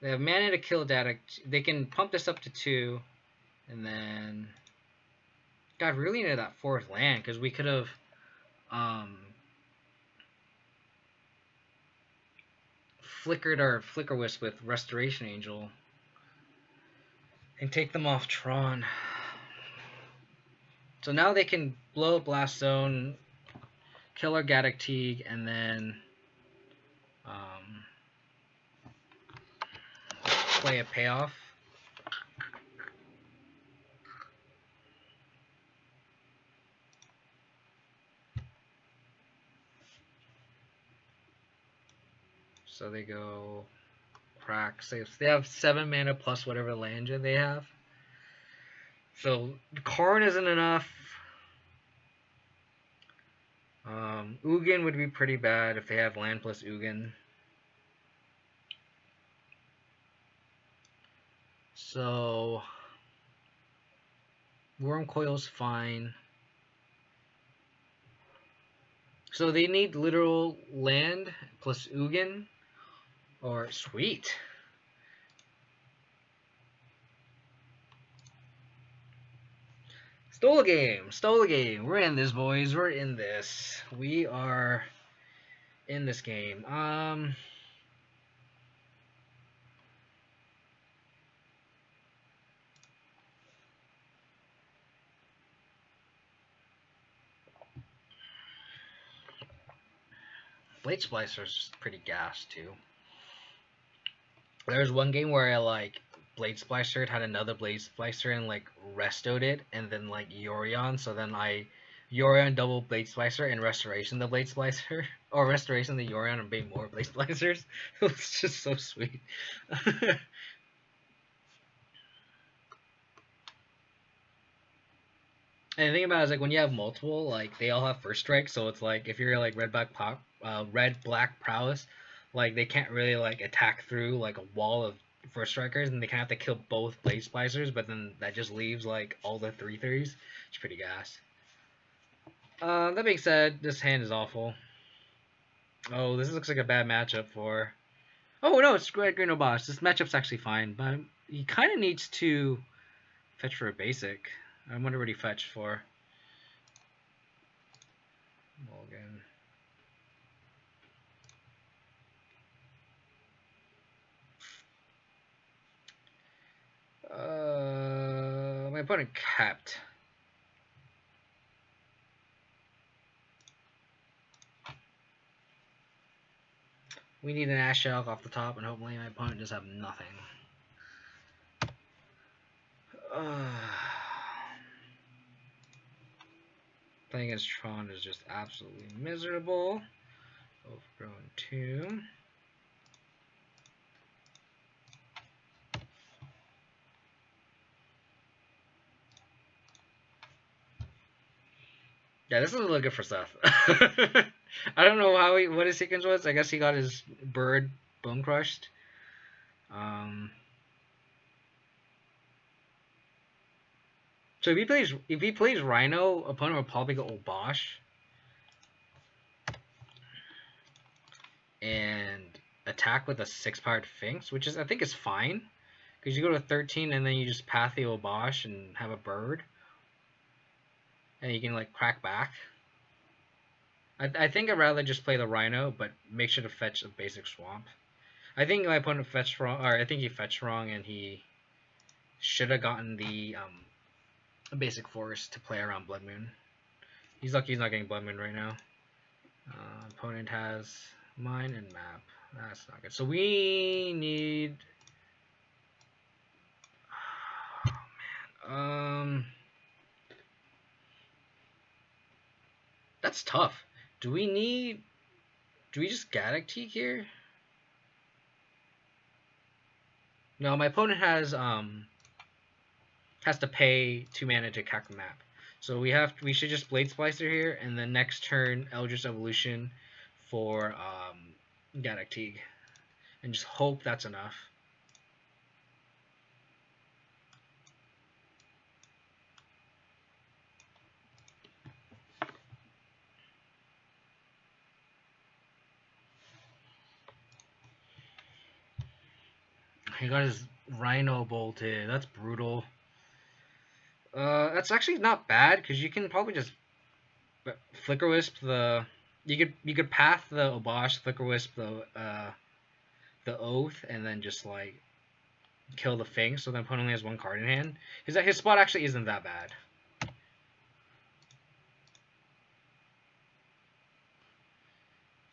They have mana to kill Galactique. They can pump this up to 2, and then God, really needed that 4th land because we could have flickered our Flicker Wisp with Restoration Angel and take them off Tron. So now they can blow up Blast Zone, kill our Galactique, and then play a payoff. So they go crack saves. They have 7 mana plus whatever land they have. So Karn isn't enough. Ugin would be pretty bad if they have land plus Ugin. So Worm Coil's fine. So they need literal land plus Ugin. Or sweet. Stole a game. We're in this, boys. We're in this. We are in this game. Blade Splicer's pretty gas too. There was one game where I Blade Splicer had another Blade Splicer and restoed it, and then Yorion. So then I Yorion double Blade Splicer and Restoration the Blade Splicer, or Restoration the Yorion and made more Blade Splicers. It was just so sweet. And the thing about it is when you have multiple, they all have first strike, so it's if you're red black prowess, they can't really attack through a wall of first strikers, and they kind of have to kill both Blade Splicers, but then that just leaves all the 3/3s. It's pretty gas. That being said, this hand is awful. Oh, this looks like a bad matchup for. Oh no, it's Green Boss. This matchup's actually fine, but he kind of needs to fetch for a basic. I wonder what he fetched for. Mulligan. My opponent capped. We need an Ash Elk off the top, and hopefully my opponent just have nothing. Playing against Tron is just absolutely miserable. Overgrown 2. Yeah, this is really good for Seth. I don't know what his sequence was. I guess he got his bird bone crushed. So if he plays Rhino, opponent will probably go Obosh and attack with a 6-powered Finks, which I think is fine because you go to 13 and then you just path the Obosh and have a bird, and you can like crack back. I think I'd rather just play the Rhino, but make sure to fetch a basic swamp. I think my opponent fetched wrong, or I think he fetched wrong, and he should have gotten the basic forest to play around Blood Moon. He's lucky he's not getting Blood Moon right now. Opponent has mine and map. That's not good. So we need. Oh, man. That's tough. Do we just Galactique here? No, my opponent has to pay 2 mana to attack the map. So we should just Blade Splicer here, and then next turn Eldritch Evolution for Galactique, and just hope that's enough. He got his Rhino bolted. That's brutal. That's actually not bad because you can probably just Flicker Wisp the. You could path the Obosh, Flicker Wisp the Oath, and then just like kill the Fang. So the opponent only has 1 card in hand. His spot actually isn't that bad.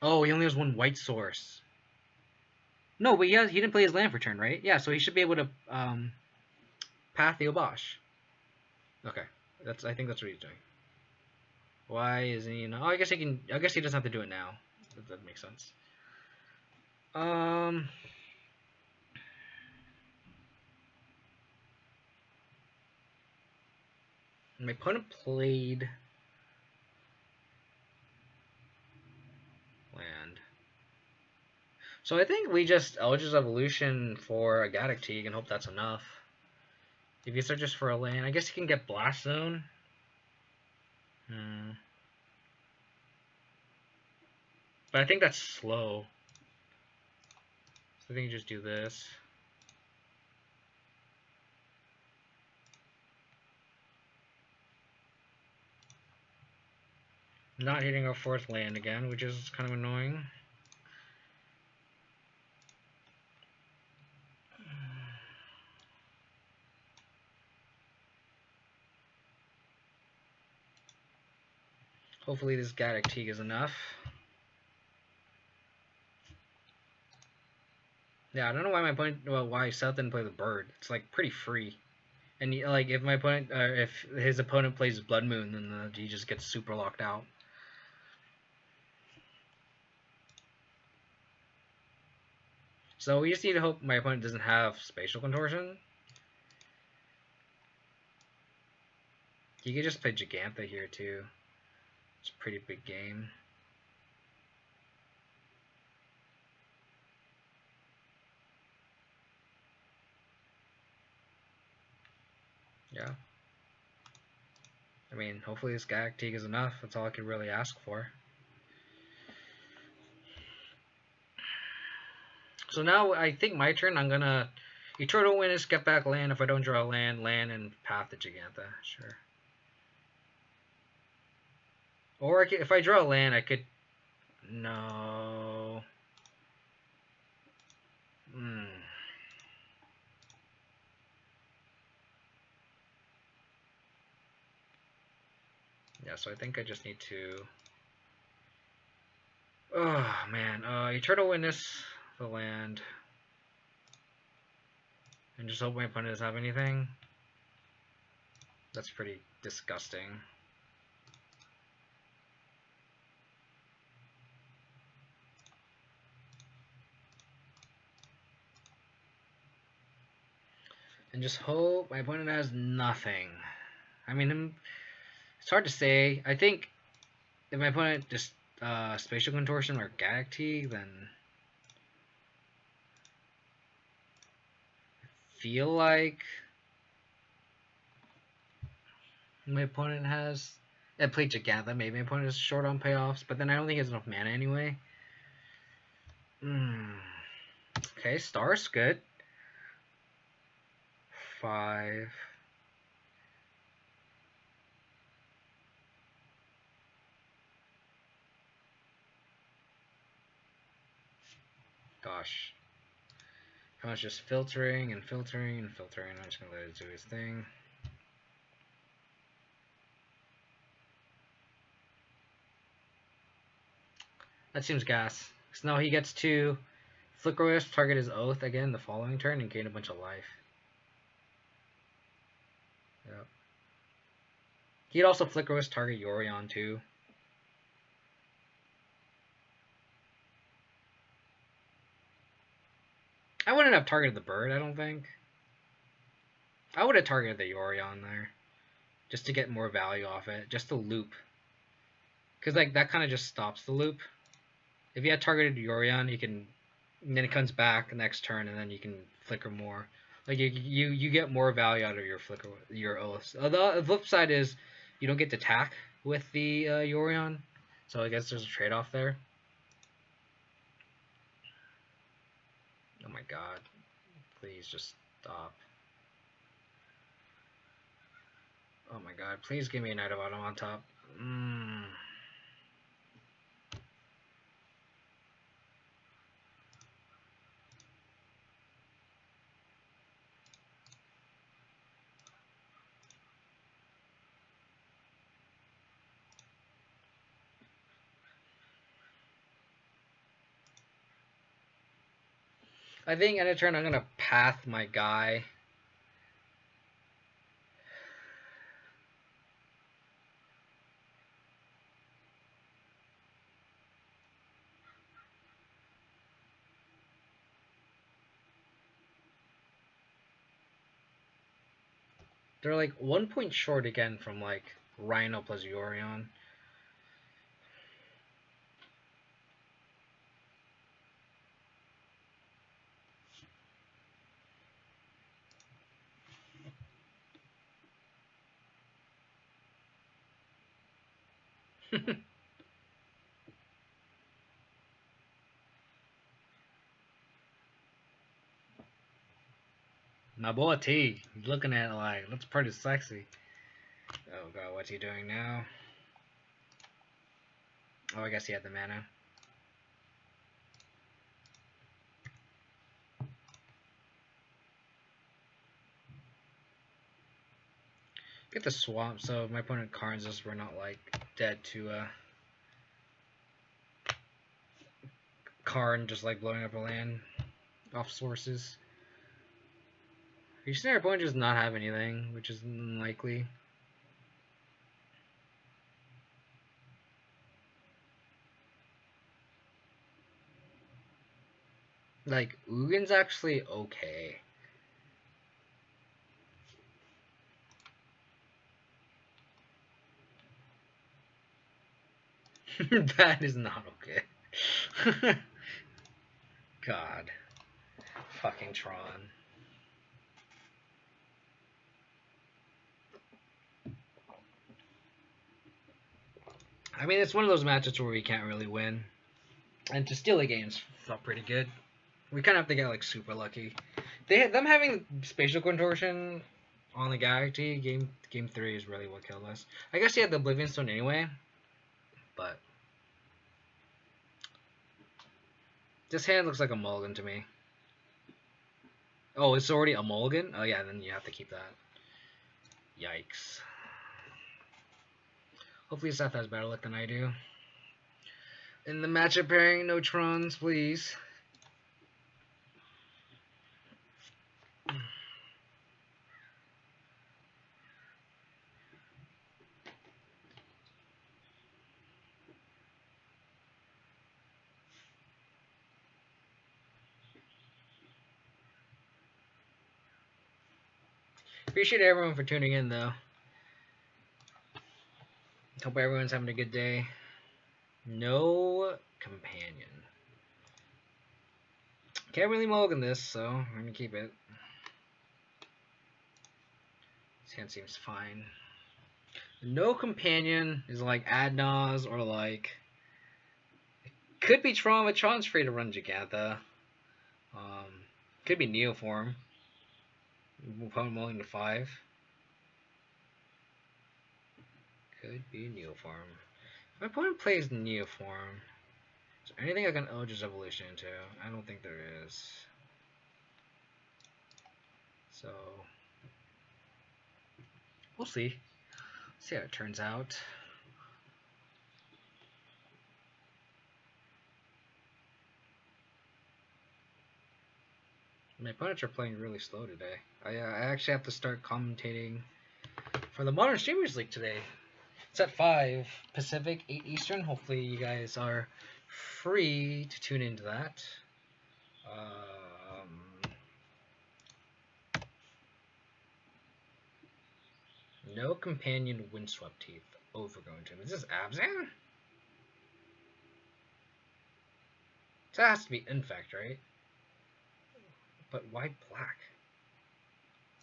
Oh, he only has 1 white source. No, but he didn't play his land for turn, right? Yeah, so he should be able to path the Obosh. Okay, I think that's what he's doing. Why isn't he? Oh, I guess he can. I guess he doesn't have to do it now. That makes sense. My opponent played land. So I think we just Eldritch Evolution for a Galactique and hope that's enough. If he searches for a land, I guess he can get Blast Zone. But I think that's slow. So I think you just do this. Not hitting our 4th land again, which is kind of annoying. Hopefully this Galactique is enough. Yeah, I don't know why my opponent, why Seth didn't play the bird. It's like pretty free, and like if my opponent, if his opponent plays Blood Moon, then he just gets super locked out. So we just need to hope my opponent doesn't have Spatial Contortion. He could just play Gigantha here too. It's a pretty big game. Yeah. I mean, hopefully this Galactique is enough. That's all I could really ask for. So now I think my turn. I'm gonna Eternal Witness, get back land. If I don't draw land, and path the Gigantha. Sure. Or if I draw a land, I could... No... Hmm. Yeah, so I think I just need to... Oh, man. Eternal Witness the land. And just hope my opponent doesn't have anything. That's pretty disgusting. And just hope my opponent has nothing. I mean, it's hard to say. I think if my opponent just Spatial Contortion or Galactic, then I feel like my opponent has... I played Jagantha, maybe my opponent is short on payoffs, but then I don't think he has enough mana anyway. Okay, Star's good. 5. Gosh. How much just filtering and filtering and filtering. I'm just gonna let it do his thing. That seems gas. So now he gets to Flicker Wisp, target his Oath again the following turn, and gain a bunch of life. Yep. He'd also Flicker Wisp, target Yorion too. I wouldn't have targeted the bird, I don't think. I would have targeted the Yorion there. Just to get more value off it. Just to loop. Because like that kind of just stops the loop. If you had targeted Yorion, you can... And then it comes back next turn, and then you can flicker more. Like you get more value out of your flicker, your Oaths. The flip side is you don't get to attack with the Yorion, so I guess there's a trade-off there. Oh my god! Please just stop. Oh my god! Please give me a Knight of Autumn on top. I think end of turn I'm gonna path my guy. They're like 1 point short again from like Rhino plus Yorion. My boy T, looking at it like, that's pretty sexy. Oh god, what's he doing now? Oh, I guess he had the mana. Get the swamp, so my opponent Karns us were not like dead to Karn just like blowing up a land off sources. You see our opponent does not have anything, which is unlikely. Like, Ugin's actually okay. That is not okay. God. Fucking Tron. I mean, it's one of those matches where we can't really win. And to steal the games felt pretty good. We kind of have to get like super lucky. Them having spatial contortion on the Galaxy game 3 is really what killed us. I guess he had the Oblivion Stone anyway. but this hand looks like a mulligan to me. Oh, it's already a mulligan? Oh yeah, then you have to keep that. Yikes. Hopefully Seth has better luck than I do. In the matchup pairing, no Trons, please. Appreciate everyone for tuning in, though. Hope everyone's having a good day. No companion. Can't really mulligan this, so I'm gonna keep it. This hand seems fine. No companion is like Adnaz or like. Could be Trauma. Tron's free to run Jacantha. Could be Neoform. Opponent mulling to 5. Could be Neoform. If my opponent plays Neoform, is there anything I can Eldritch Evolution into? I don't think there is. So, we'll see. See how it turns out. My opponents are playing really slow today. I actually have to start commentating for the Modern Streamers League today. It's at 5 Pacific, 8 Eastern. Hopefully you guys are free to tune into that. No companion Windswept Teeth. Overgrown Tomb. Is this Abzan? That has to be Infect, right? But why black?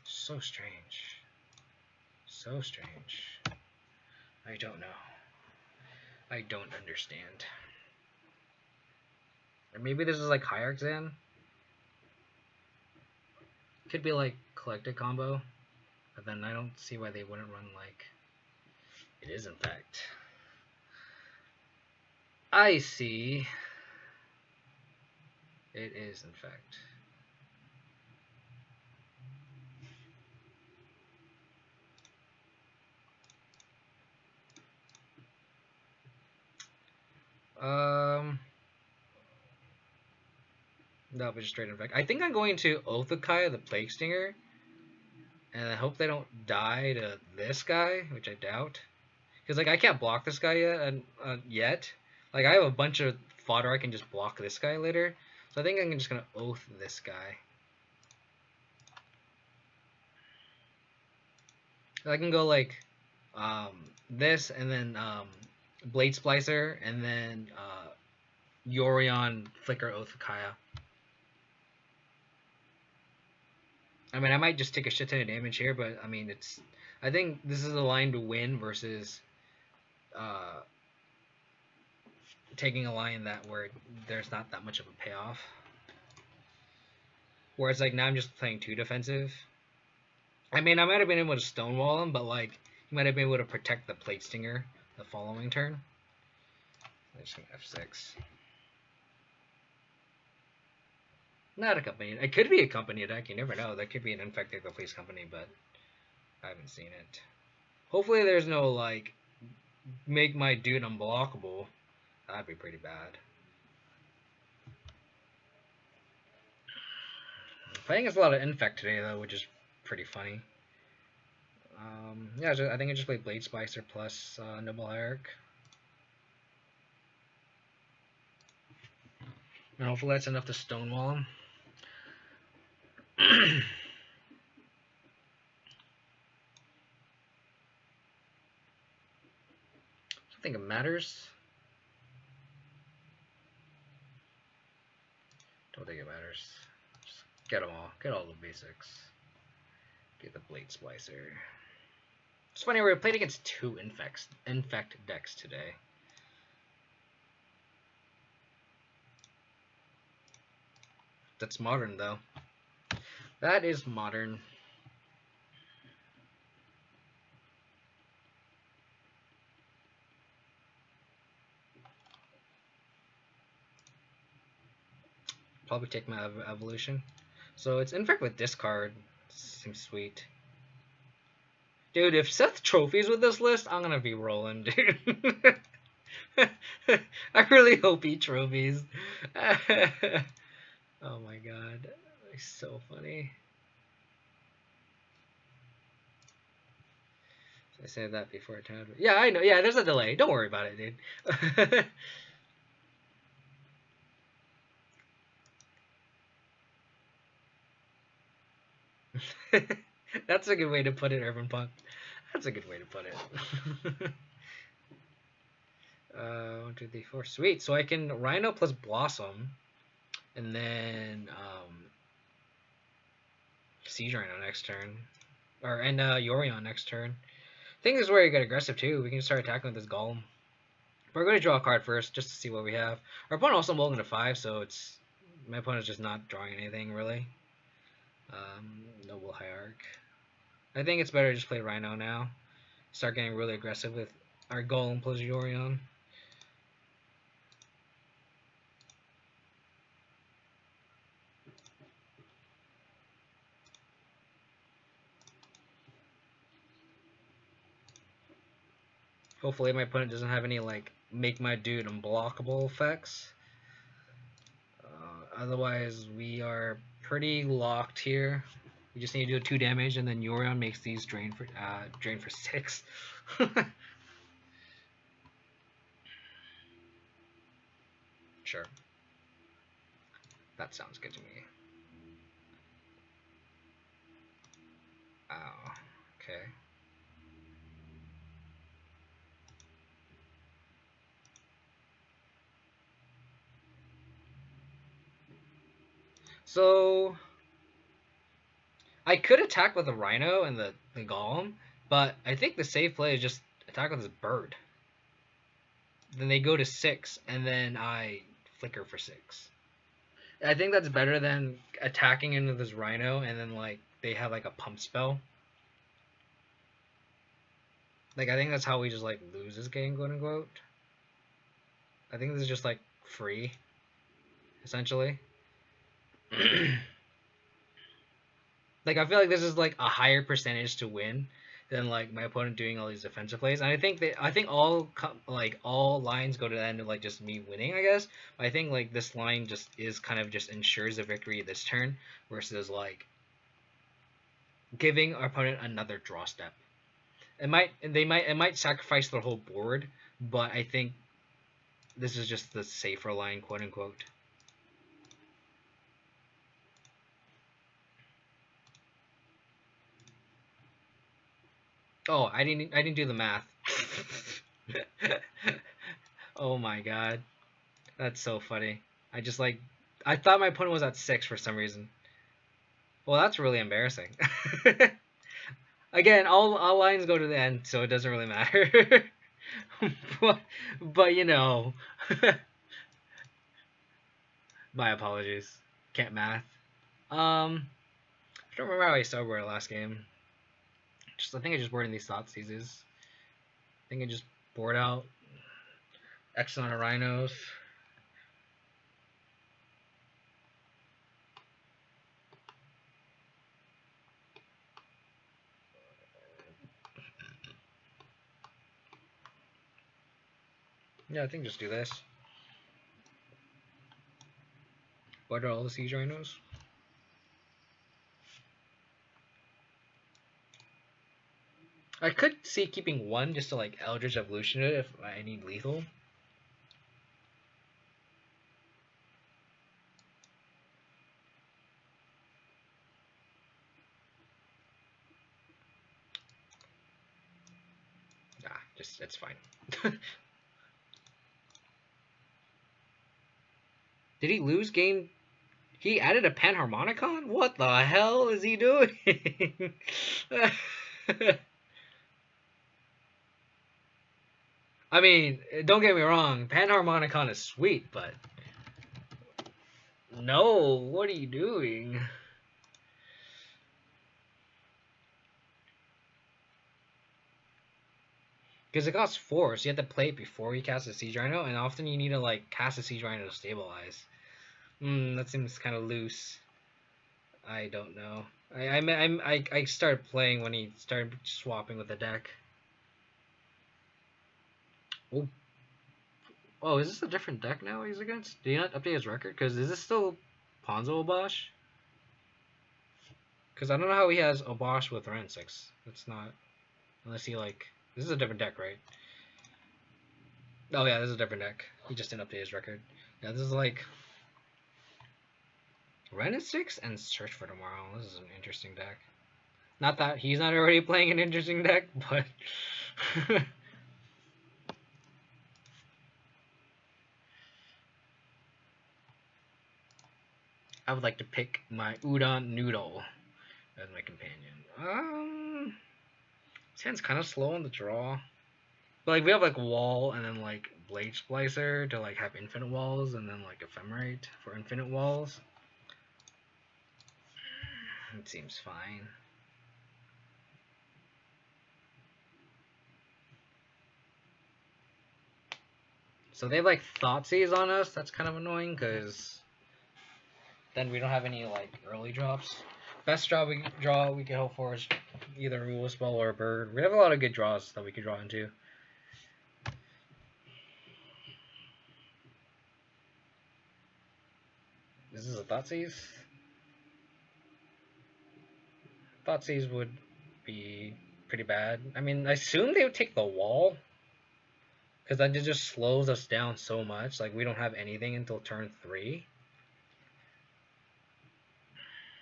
So strange. So strange. I don't know. I don't understand. Or maybe this is like Hierarchzan? Could be like Collected combo. But then I don't see why they wouldn't run like... It is Infect. I see. It is Infect. No, but just straight Infect. I think I'm going to Othakaya, the Plague Stinger. And I hope they don't die to this guy, which I doubt. Because, like, I can't block this guy yet. Like, I have a bunch of fodder I can just block this guy later. So I think I'm just going to Oath this guy. I can go, like, this, and then Blade Splicer, and then Yorion, Flicker, Othakaya. I mean, I might just take a shit ton of damage here, but, I mean, it's... I think this is a line to win versus taking a line that where there's not that much of a payoff. Whereas, like, now I'm just playing 2 defensive. I mean, I might have been able to stonewall him, but, like, he might have been able to protect the Plate Stinger the following turn. I'm just going to F6. Not a company. It could be a company deck. You never know. That could be an Infected the Police Company, but I haven't seen it. Hopefully there's no, like, make my dude unblockable. That'd be pretty bad. Playing against a lot of Infect today, though, which is pretty funny. Yeah, I think I just played Blade Splicer plus Noble Hierarch. And hopefully that's enough to stonewall him. I think it matters. Don't think it matters. Just get them all. Get all the basics. Get the Blade Splicer. It's funny, we played against 2 Infect decks today. That's modern, though. That is modern. Probably take my evolution. So it's infect with discard. Seems sweet. Dude, if Seth trophies with this list, I'm gonna be rolling, dude. I really hope he trophies. Oh my god. It's so funny. I said that before I turned. Yeah, I know. Yeah, there's a delay. Don't worry about it, dude. That's a good way to put it, Urban Punk. That's a good way to put it. 1, 2, 3, 4. Sweet. So I can Rhino plus Blossom, and then Siege Rhino next turn, and Yorion next turn. I think this is where you get aggressive too. We can start attacking with this Golem. But we're going to draw a card first, just to see what we have. Our opponent also mulliganed to 5, so it's my opponent's just not drawing anything really. Noble Hierarch. I think it's better to just play Rhino now. Start getting really aggressive with our Golem plus Yorion. Hopefully my opponent doesn't have any like make my dude unblockable effects. Otherwise we are pretty locked here. We just need to do 2 damage, and then Yorion makes these drain for 6. Sure. That sounds good to me. Oh, okay. So I could attack with a Rhino and the Golem, but I think the safe play is just attack with this bird. Then they go to 6, and then I flicker for 6. I think that's better than attacking into this Rhino, and then like they have like a pump spell. Like I think that's how we just like lose this game, quote unquote. I think this is just like free, essentially. Like I feel like this is like a higher percentage to win than like my opponent doing all these defensive plays. And I think all lines go to the end of like just me winning, I guess. But I think like this line just is kind of just ensures a victory this turn versus like giving our opponent another draw step. It might sacrifice their whole board, but I think this is just the safer line, quote unquote. Oh, I didn't do the math. Oh my god. That's so funny. I thought my opponent was at 6 for some reason. Well, that's really embarrassing. Again, all lines go to the end, so it doesn't really matter. but you know, my apologies. Can't math. I don't remember how I started our last game. I think I just bored in these thoughts. I think I just bored out. Excellent rhinos. Yeah, I think just do this. What are all the siege rhinos? I could see keeping 1 just to like Eldritch Evolution it if I need lethal. Nah, it's fine. Did he lose game? He added a Panharmonicon? What the hell is he doing? I mean, don't get me wrong, Panharmonicon is sweet, but no, what are you doing? Because it costs 4, so you have to play it before you cast a Siege Rhino, and often you need to like cast a Siege Rhino to stabilize. That seems kind of loose. I don't know. I started playing when he started swapping with the deck. Oh, oh, is this a different deck now he's against? Did he not update his record? Because is this still Ponzo Obosh? Because I don't know how he has Obosh with Ren 6. It's not. Unless he, like. This is a different deck, right? Oh, yeah, this is a different deck. He just didn't update his record. Yeah, this is like. Ren 6 and Search for Tomorrow. This is an interesting deck. Not that he's not already playing an interesting deck, but. I would like to pick my Udon Noodle as my companion. This hand's kind of slow on the draw. But like we have like Wall and then like Blade Splicer to like have infinite walls and then like Ephemerate for infinite walls. It seems fine. So they have like Thoughtseize on us. That's kind of annoying because then we don't have any like early drops. Best draw we can hope for is either a Rule Spell or a Bird. We have a lot of good draws that we could draw into. This is a Thoughtseize. Thoughtseize would be pretty bad. I mean, I assume they would take the Wall. Because that just slows us down so much. Like, we don't have anything until turn 3.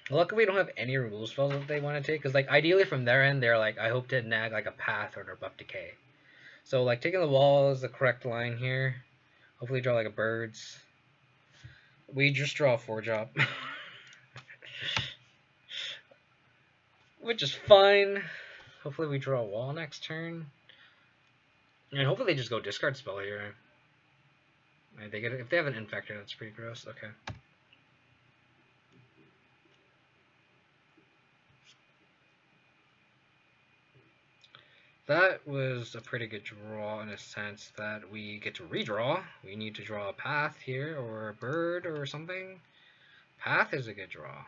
Luckily, we don't have any removal spells that they want to take. Because, like, ideally from their end, they're like, I hope to nag, like, a Path or a Buff Decay. So, like, taking the Wall is the correct line here. Hopefully draw, like, a Birds. We just draw a 4-drop. Which is fine. Hopefully we draw a Wall next turn. And hopefully they just go discard spell here. If they have an Infector, that's pretty gross. Okay. That was a pretty good draw in a sense that we get to redraw. We need to draw a Path here or a Bird or something. Path is a good draw.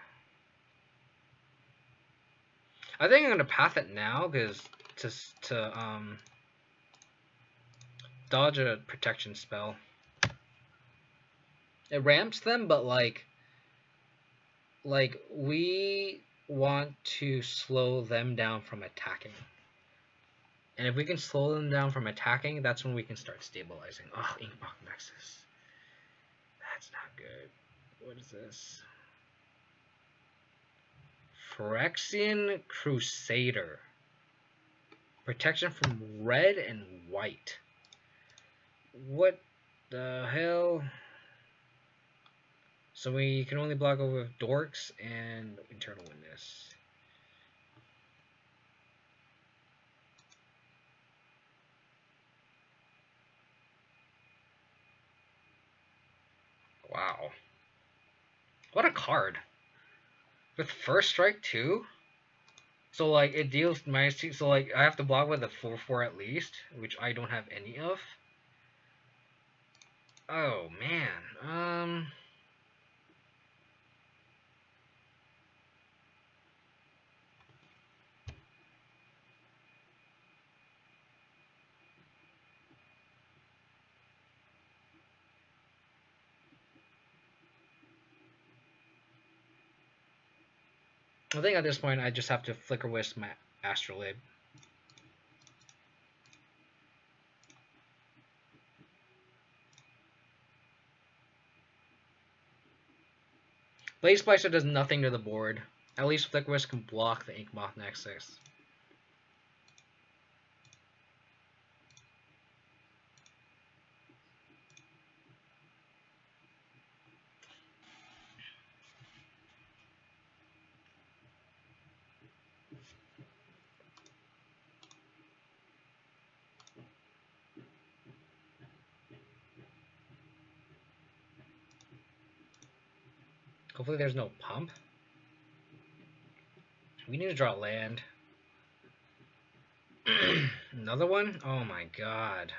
I think I'm gonna Path it now because to dodge a protection spell. It ramps them, but like we want to slow them down from attacking. And if we can slow them down from attacking, that's when we can start stabilizing. Oh, Inkmoth Nexus. That's not good. What is this? Phyrexian Crusader. Protection from red and white. What the hell? So we can only block over Dorks and Internal Witness. Wow. What a card. With first strike too? So like it deals -2, so like I have to block with a 4/4 at least, which I don't have any of. Oh man. I think at this point I just have to Flicker Wisp my Astrolabe. Blade Splicer does nothing to the board. At least Flicker Wisp can block the Inkmoth Nexus. Hopefully there's no pump. We need to draw land. Another one? Oh my god.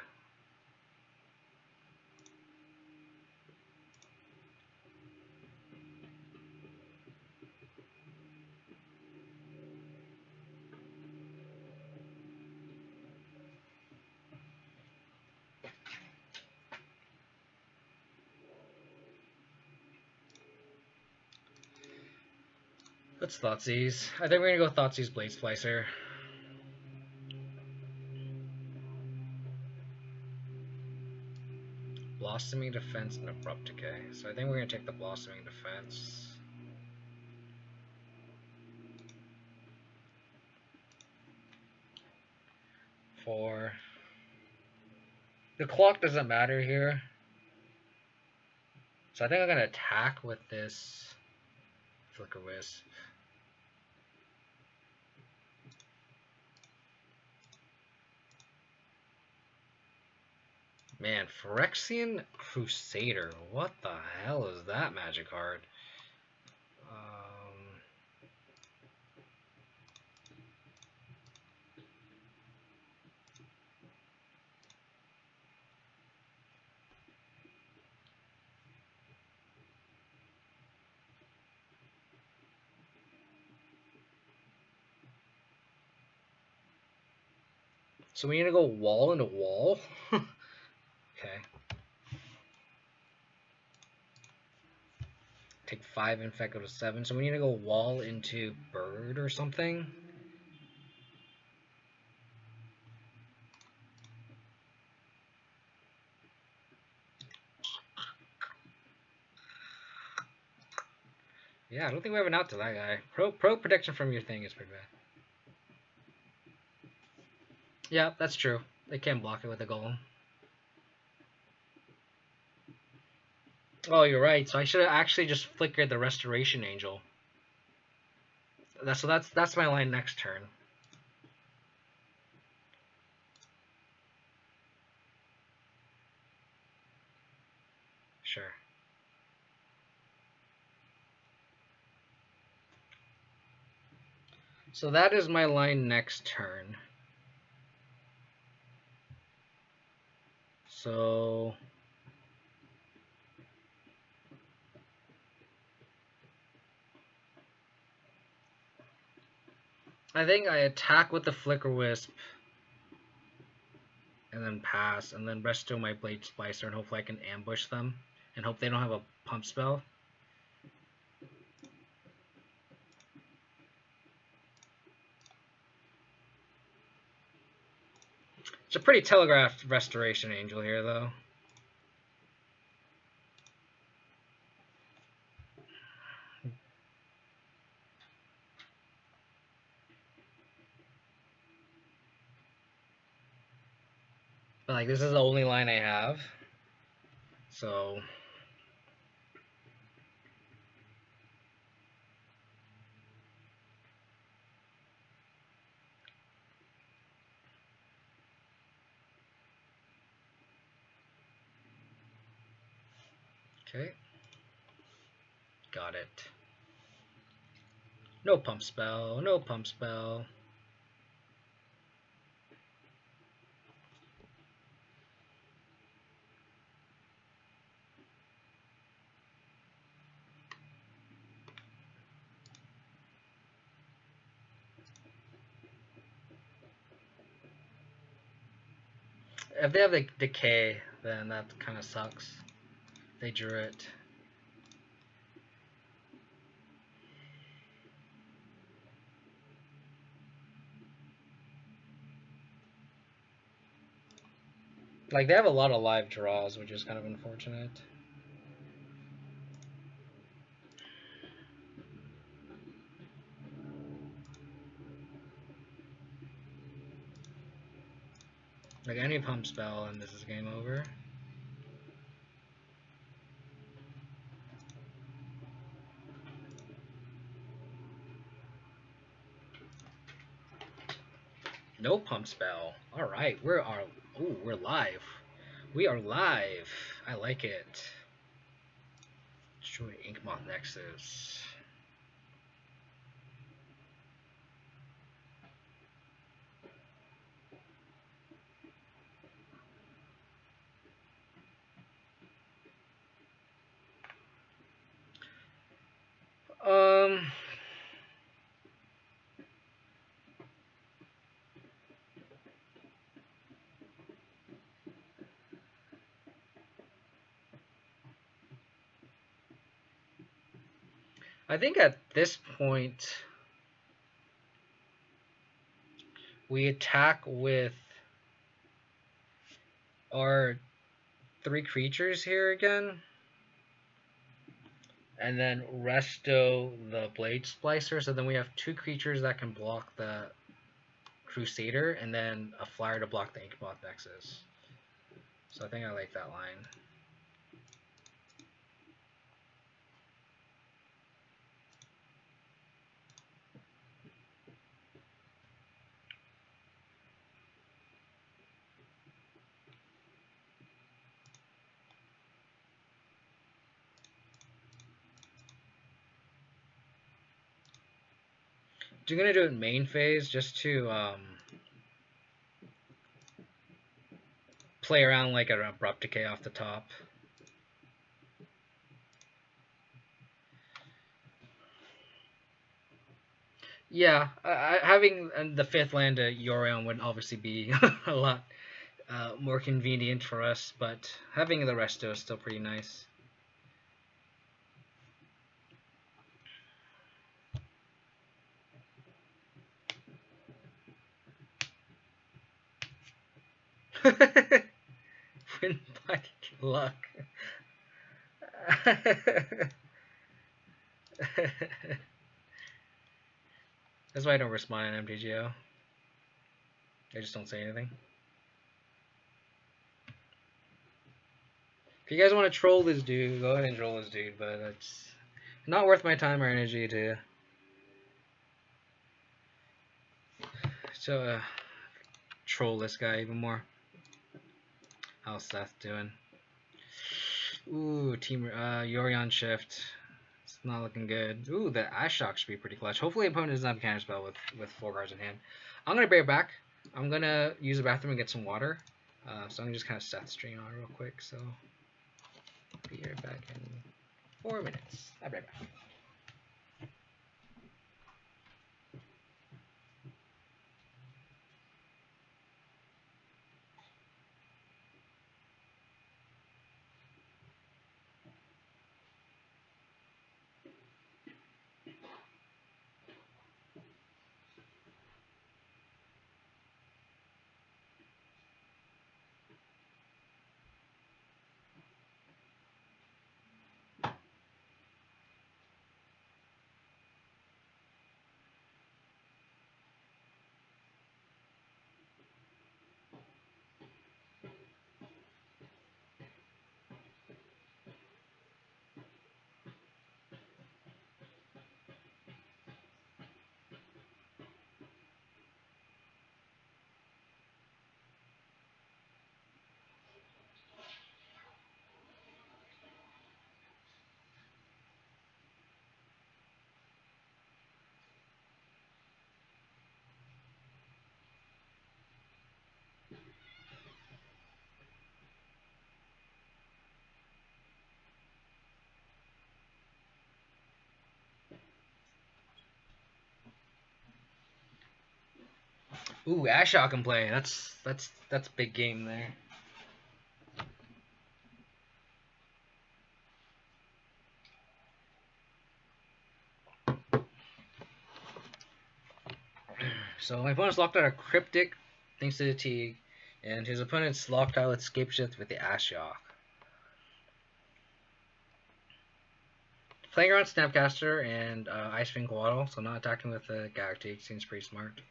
Let's Thoughtseize. I think we're gonna go Thoughtseize Blade Splicer. Blossoming Defense and Abrupt Decay. So I think we're gonna take the Blossoming Defense. For the clock doesn't matter here. So I think I'm gonna attack with this Flicker Wisp. Man, Phyrexian Crusader. What the hell is that magic card? So we need to go wall into wall? Okay. Take 5 infect, go to 7. So we need to go wall into bird or something. Yeah, I don't think we have an out to that guy. Pro protection from your thing is pretty bad. Yeah, that's true. They can't block it with a golem. Oh, you're right. So I should have actually just flickered the Restoration Angel. That's my line next turn. Sure. So that is my line next turn. So I think I attack with the Flicker Wisp and then pass and then resto my Blade Splicer and hopefully I can ambush them and hope they don't have a pump spell. It's a pretty telegraphed Restoration Angel here, though. But, like, this is the only line I have. So... Okay. Got it. No pump spell, no pump spell. If they have the decay, then that kind of sucks. They drew it. Like, they have a lot of live draws, which is kind of unfortunate. Like, any pump spell and this is game over. No pump spell. Alright, we're live. We are live. I like it. Destroy Inkmoth Nexus. I think at this point, we attack with our 3 creatures here again. And then resto the Blade Splicer. So then we have 2 creatures that can block the Crusader, and then a flyer to block the Inkmoth Nexus. So I think I like that line. I'm gonna do it in main phase just to play around like an abrupt decay off the top. Yeah, having the 5th land Yorion would obviously be a lot more convenient for us, but having the resto is still pretty nice. Win by luck. That's why I don't respond in MTGO. I just don't say anything. If you guys want to troll this dude, go ahead and troll this dude, but it's not worth my time or energy to troll this guy even more. How's Seth doing? Ooh, team Yorion shift. It's not looking good. Ooh, the Ashok should be pretty clutch. Hopefully, opponent doesn't have a counterspell with 4 cards in hand. I'm gonna bear back. I'm gonna use the bathroom and get some water. So I'm gonna just kind of Seth stream on real quick. So be right back in 4 minutes. I'll be right back. Ooh, Ashok can play. That's big game there. So my opponent's locked out a Cryptic thanks to the Teague, and his opponent's locked out with Scapeshift with the Ashok. Playing around Snapcaster and Icewind Coatl, so not attacking with the Galactic seems pretty smart.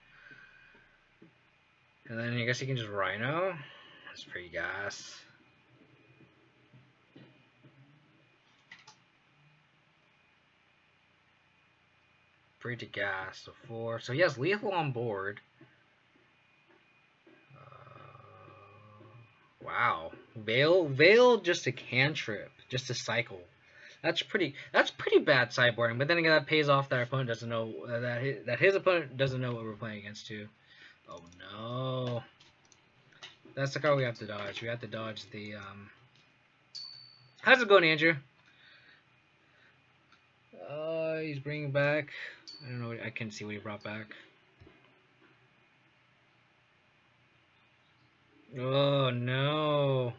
And then I guess you can just Rhino. That's pretty gas. Pretty gas. So 4. So he has lethal on board. Wow. Veil just a cantrip, just a cycle. That's pretty bad sideboarding. But then again, that pays off that our opponent doesn't know that his opponent doesn't know what we're playing against too. Oh no. That's the card we have to dodge. We have to dodge the How's it going, Andrew? He's bringing back. I don't know. I can't see what he brought back. Oh no.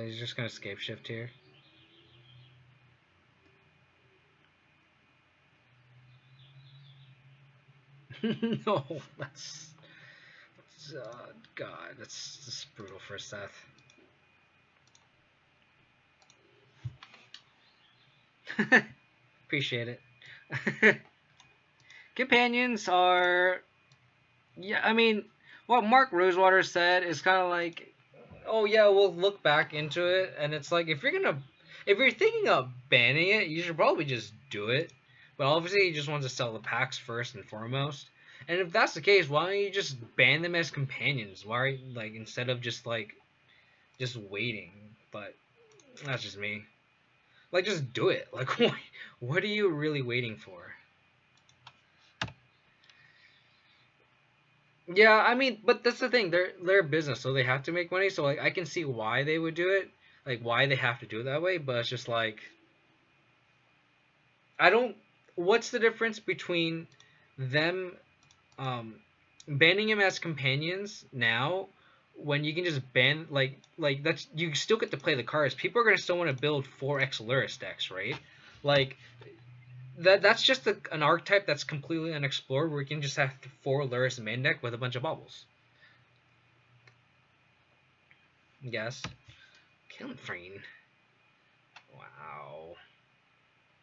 He's just gonna escape shift here. No, that's God, that's brutal for Seth. Appreciate it. Companions are, yeah. I mean, what Mark Rosewater said is kind of like, oh yeah, we'll look back into it, and it's like if you're thinking of banning it, you should probably just do it. But obviously, he just wants to sell the packs first and foremost. And if that's the case, why don't you just ban them as companions? Why, like, instead of just waiting? But that's just me. Like, just do it. Like, what are you really waiting for? Yeah, I mean, but that's the thing. They're a business, so they have to make money. So like, I can see why they would do it, like why they have to do it that way. But it's just like, I don't. What's the difference between them um, banning him as companions now, when you can just ban like that's you still get to play the cards. People are gonna still want to build 4x Luris decks, right? Like that's just an archetype that's completely unexplored, where you can just have 4 Luris main deck with a bunch of bubbles. Yes. Kilnfreen. Wow.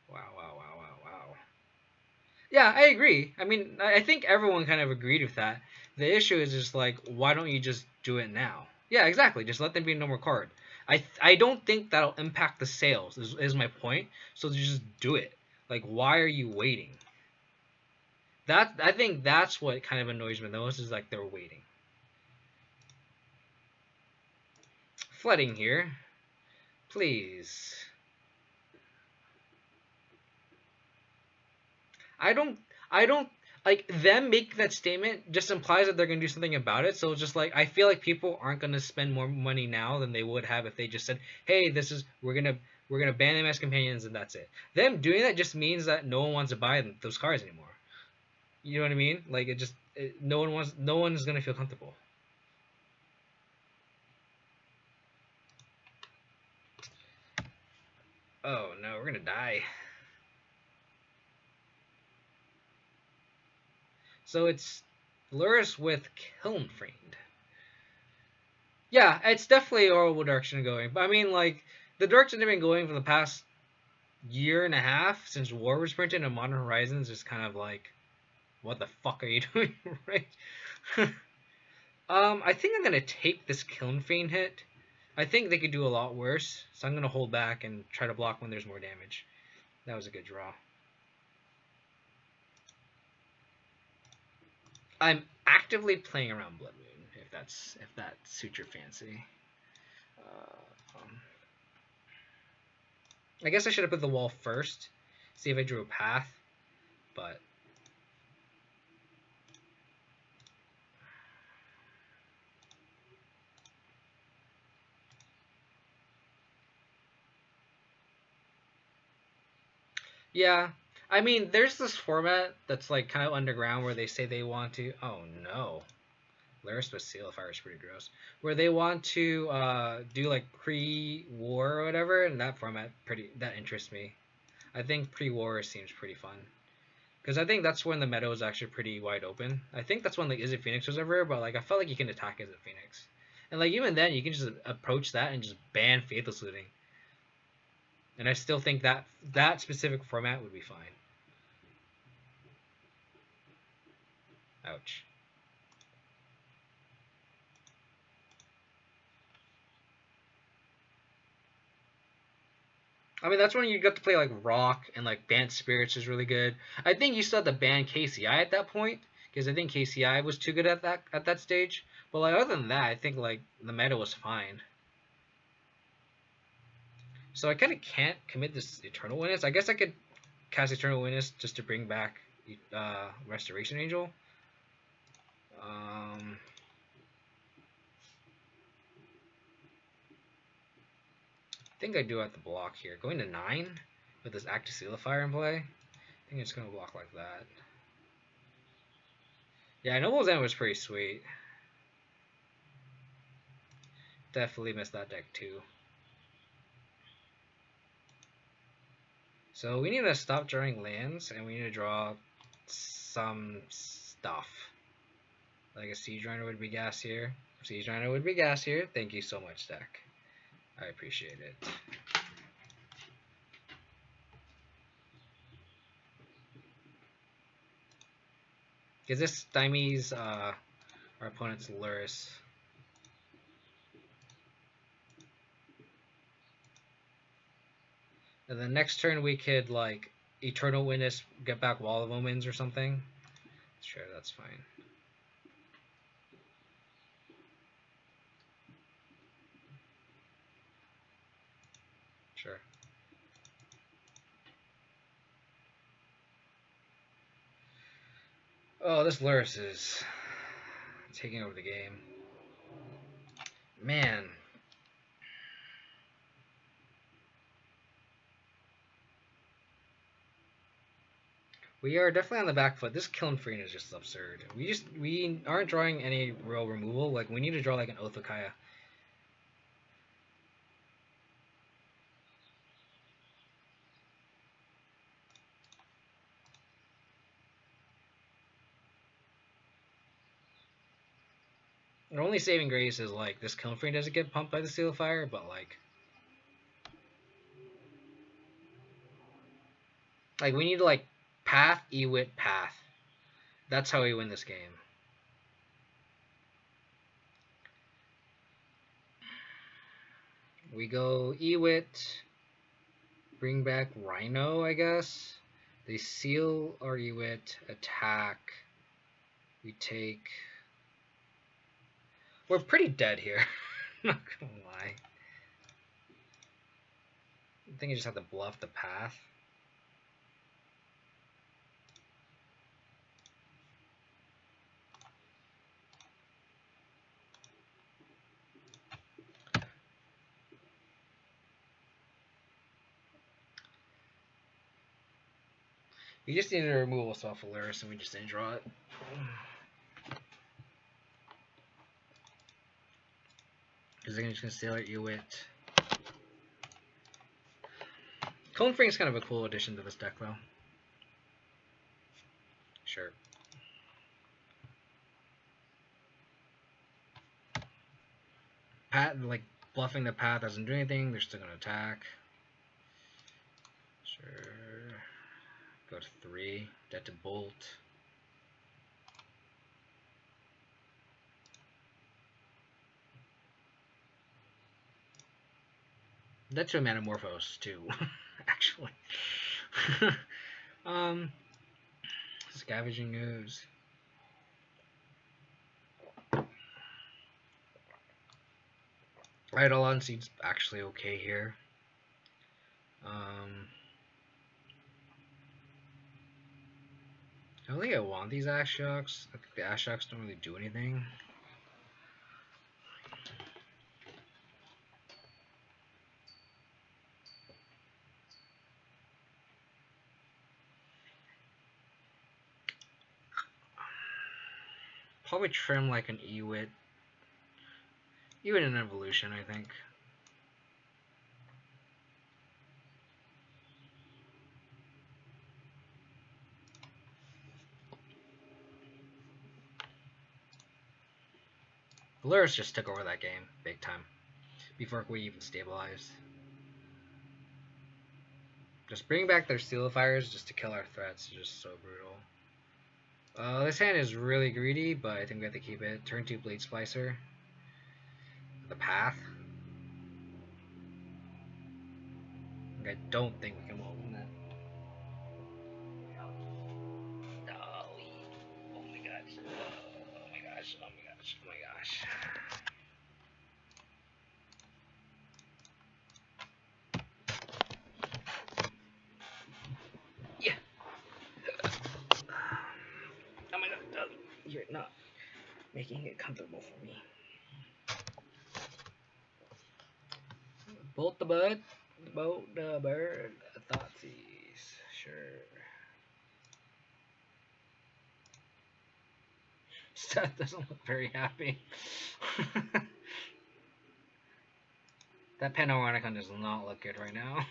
Wow, wow, wow, wow, wow. Yeah, I agree. I mean, I think everyone kind of agreed with that. The issue is just like, why don't you just do it now? Yeah, exactly. Just let them be a normal card. I don't think that'll impact the sales, is my point. So just do it. Like, why are you waiting? I think that's what kind of annoys me the most, is like they're waiting. Flooding here. Please. I don't I don't like them making that statement just implies that they're gonna do something about it. So it's just like, I feel like people aren't gonna spend more money now than they would have if they just said, "Hey, this is we're gonna ban them as companions and that's it." Them doing that just means that no one wants to buy those cards anymore. You know what I mean? Like no one's gonna feel comfortable. Oh no, we're gonna die. So it's Luris with Kilnfriend. Yeah, it's definitely a horrible direction going. But I mean, like, the direction they've been going for the past year and a half since War was printed and Modern Horizons is kind of like, what the fuck are you doing, right? I think I'm gonna take this Kilnfane hit. I think they could do a lot worse, so I'm gonna hold back and try to block when there's more damage. That was a good draw. I'm actively playing around Blood Moon, if that suits your fancy. Um, I guess I should have put the wall first, see if I drew a path, but yeah. I mean, there's this format that's like kind of underground where they say they want to. Oh no, Laris with Seal of Fire is pretty gross. Where they want to do like pre-war or whatever, and that format that interests me. I think pre-war seems pretty fun. Because I think that's when the meta was actually pretty wide open. I think that's when like Izzet Phoenix was ever, but like I felt like you can attack Izzet Phoenix, and like even then you can just approach that and just ban Faithless Looting. And I still think that specific format would be fine. Ouch. I mean, that's when you got to play like Rock and like Dance Spirits is really good. I think you still had to ban KCI at that point because I think KCI was too good at that stage. But like other than that, I think like the meta was fine. So I kind of can't commit this Eternal Witness. I guess I could cast Eternal Witness just to bring back Restoration Angel. I think I do have to block here. Going to 9 with this Active Seal of Fire in play. I think it's going to block like that. Yeah, Noble's End was pretty sweet. Definitely missed that deck too. So we need to stop drawing lands, and we need to draw some stuff. Like a Siege Rhino would be gassier. Siege Rhino would be gassier. Thank you so much, deck. I appreciate it. Because this stymies our opponent's Luris. And then next turn we could like Eternal Witness, get back Wall of Omens or something. Sure, that's fine. Sure. Oh, this Luris is taking over the game. Man. We are definitely on the back foot. This Kiln Free is just absurd. We aren't drawing any real removal. Like, we need to draw like an Oath of Kaya. Our only saving grace is like this Kiln Free doesn't get pumped by the Seal of Fire, but like we need to like Path, Ewit, Path. That's how we win this game. We go Ewit, bring back Rhino, I guess. They seal our Ewit, attack. We take... We're pretty dead here. Not gonna lie. I think you just have to bluff the path. We just needed to remove us off of Luris and we just didn't draw it. Because they're just going to steal at Ewit. Cone Free is kind of a cool addition to this deck, though. Sure. Like, bluffing the path doesn't do anything. They're still going to attack. Sure. Go to 3. Dead to Bolt. Dead to a Metamorphose, too, actually. Scavenging Ooze. Eidolon seems actually okay here. I don't think I want these Ashocks. I think the Ashocks don't really do anything. Probably trim like an Ewit. Ewit in Evolution, I think. Luris just took over that game, big time, before we even stabilized. Just bring back their Seal of Fires just to kill our threats, just so brutal. This hand is really greedy, but I think we have to keep it. Turn 2 Blade Splicer. The Path. I don't think we can win that. Oh my gosh. Oh my gosh. Oh my gosh. Oh my gosh. Yeah. Oh my god. You're not making it comfortable for me. Bolt the bud. Bolt the bird. Thoughtseize. Sure. Seth doesn't look very happy. That Panoronicon does not look good right now.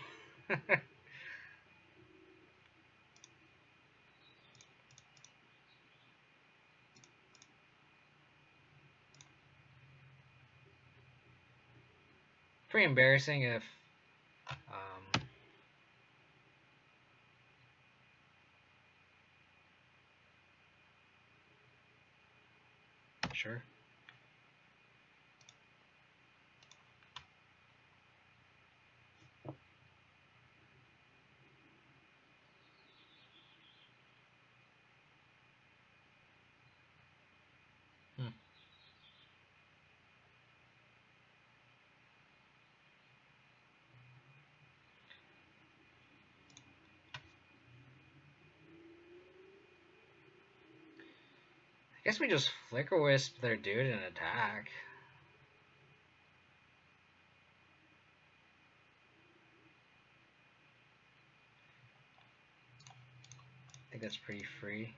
pretty embarrassing if um, sure. Hmm. I guess we just flicker wisp their dude and attack. I think that's pretty free.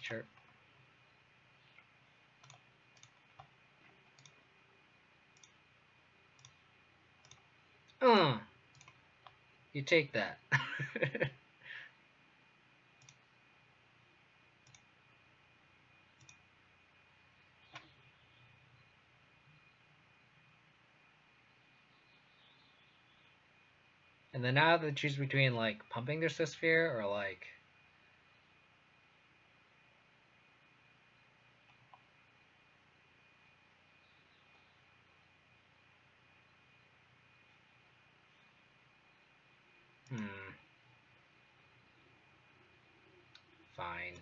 Sure. You take that. And then now they choose between like pumping their sphere or like. Fine.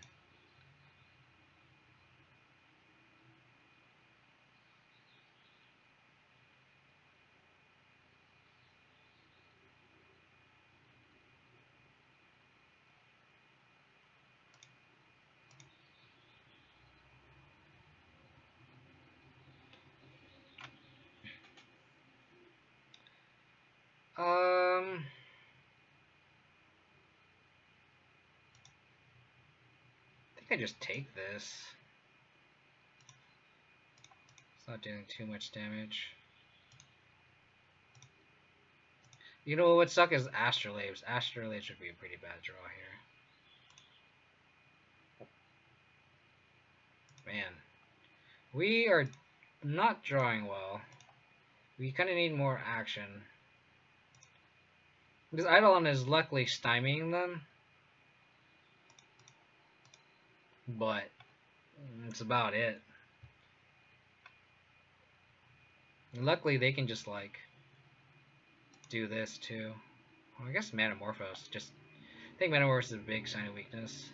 I think I just take this. It's not doing too much damage. You know what would suck is Astrolabes. Astrolabes would be a pretty bad draw here. Man. We are not drawing well. We kind of need more action. This Eidolon is luckily stymieing them. But that's about it. And luckily they can just like do this too. Well, I guess Metamorphose. I think Metamorphose is a big sign of weakness.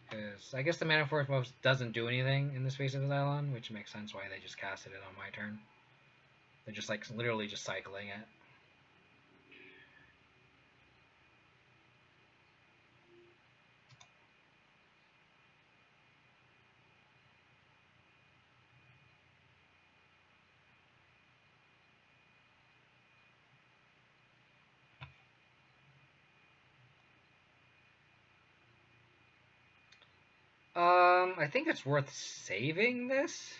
Because I guess the Metamorphose doesn't do anything in this phase of Eidolon, which makes sense why they just casted it on my turn. They're just like literally just cycling it. I think it's worth saving this.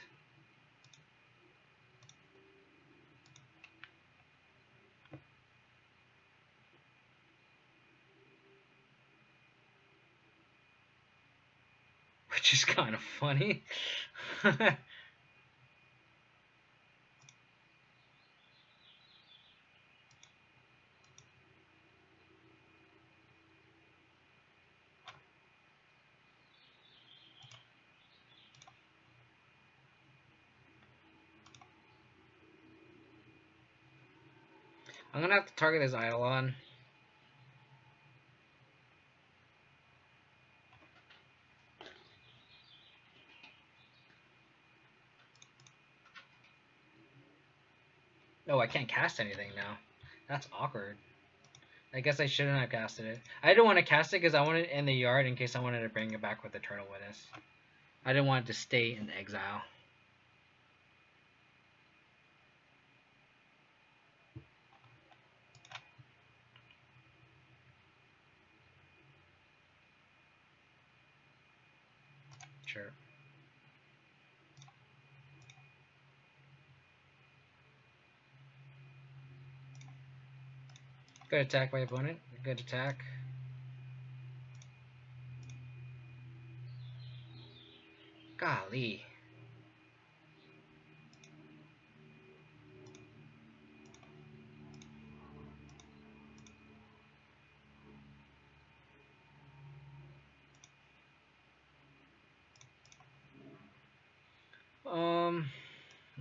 Which is kind of funny. I'm gonna have to target this Eidolon. Oh, I can't cast anything now. That's awkward. I guess I shouldn't have casted it. I didn't want to cast it because I wanted it in the yard in case I wanted to bring it back with Eternal Witness. I didn't want it to stay in exile. Sure. Good attack by opponent. Good attack. Golly.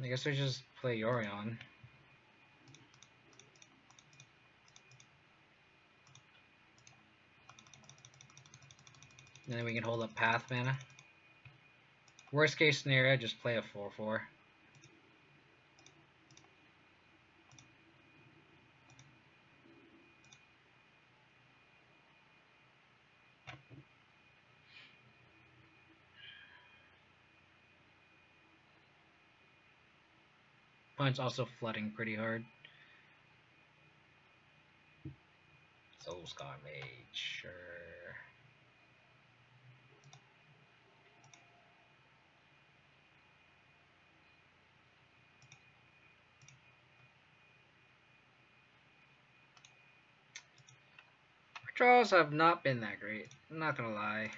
I guess we just play Yorion. And then we can hold up Path mana. Worst case scenario, just play a 4/4. Opponent's also flooding pretty hard. Soulscar Mage, sure. Our draws have not been that great, I'm not gonna lie.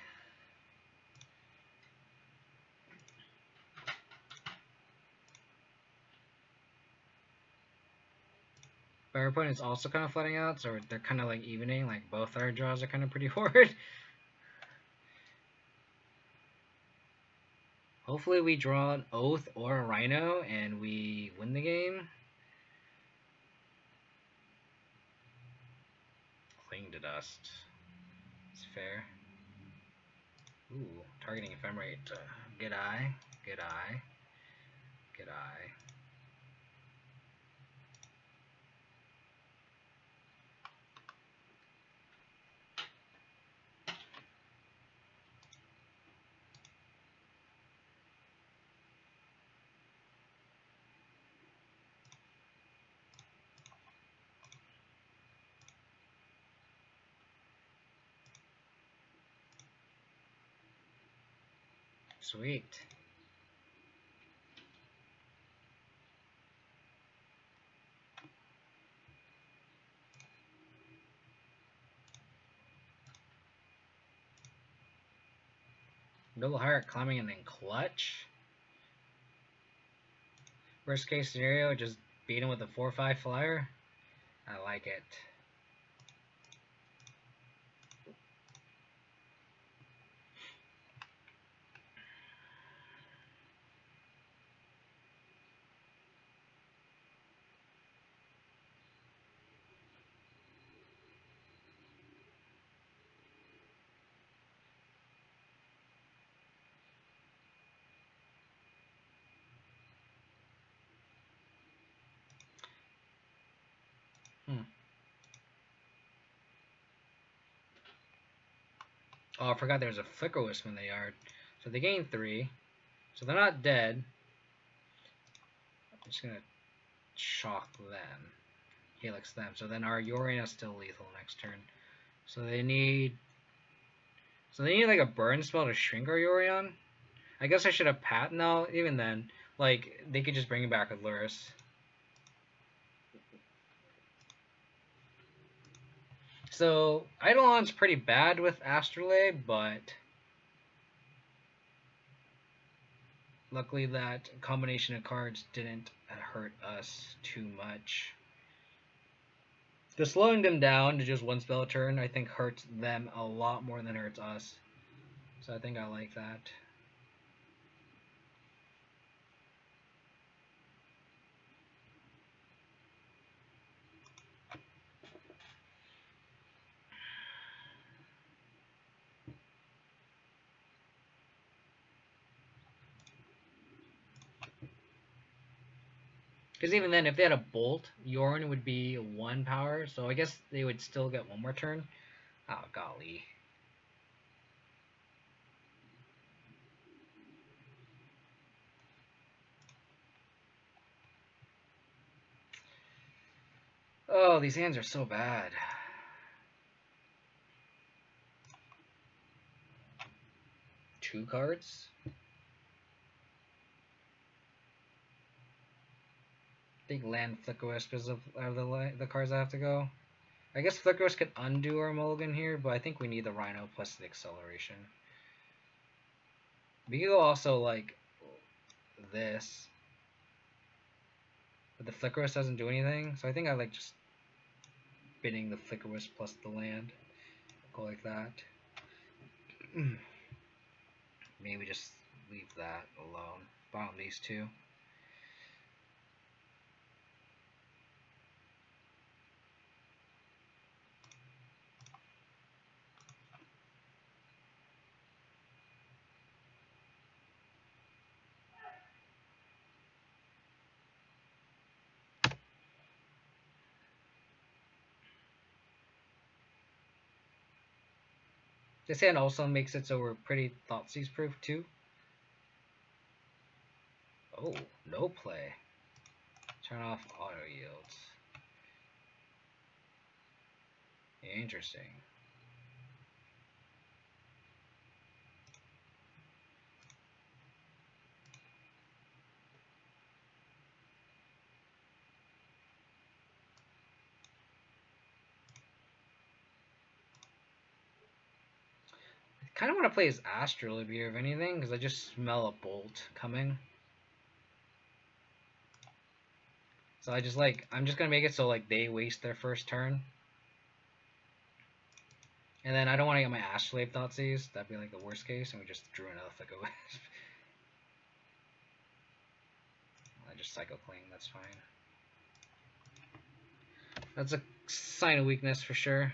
But our opponent's also kind of flooding out, so they're kind of like evening, like both our draws are kind of pretty horrid. Hopefully we draw an Oath or a Rhino and we win the game. Cling to Dust. It's fair. Ooh, targeting Ephemerate. Good eye. Good eye. Good eye. Sweet. Double Heart climbing and then clutch. Worst case scenario, just beat him with a 4/5 flyer. I like it. Oh, I forgot there's a Flicker Wisp in the yard. So they gain 3. So they're not dead. I'm just gonna shock them. Helix them. So then our Yorion is still lethal next turn. So they need like a burn spell to shrink our Yorion. I guess I should have Pat. No, even then, like they could just bring it back with Luris. So Eidolon's pretty bad with Astrolabe, but luckily that combination of cards didn't hurt us too much. The slowing them down to just one spell a turn, I think, hurts them a lot more than it hurts us. So I think I like that. Because even then, if they had a Bolt, Yorion would be 1 power, so I guess they would still get 1 more turn. Oh, golly. Oh, these hands are so bad. Two cards? I think land Flicker Wisp is of the cards I have to go. I guess Flickerus could undo our mulligan here, but I think we need the Rhino plus the acceleration. We could go also like this, but the Flickerus doesn't do anything, so I think I like just bidding the Flickerus plus the land. Go like that. Maybe just leave that alone. Bottom these two. This hand also makes it so we're pretty Thoughtseize proof too. Oh, no play. Turn off auto yields. Interesting. I kind of want to play as Astrolabes here, if anything, because I just smell a bolt coming. So I just like, I'm just going to make it so like they waste their first turn. And then I don't want to get my Astrolabe Thoughtseize. That'd be like the worst case, and we just drew another Flicker Wisp. I just Psycho Cling, that's fine. That's a sign of weakness for sure.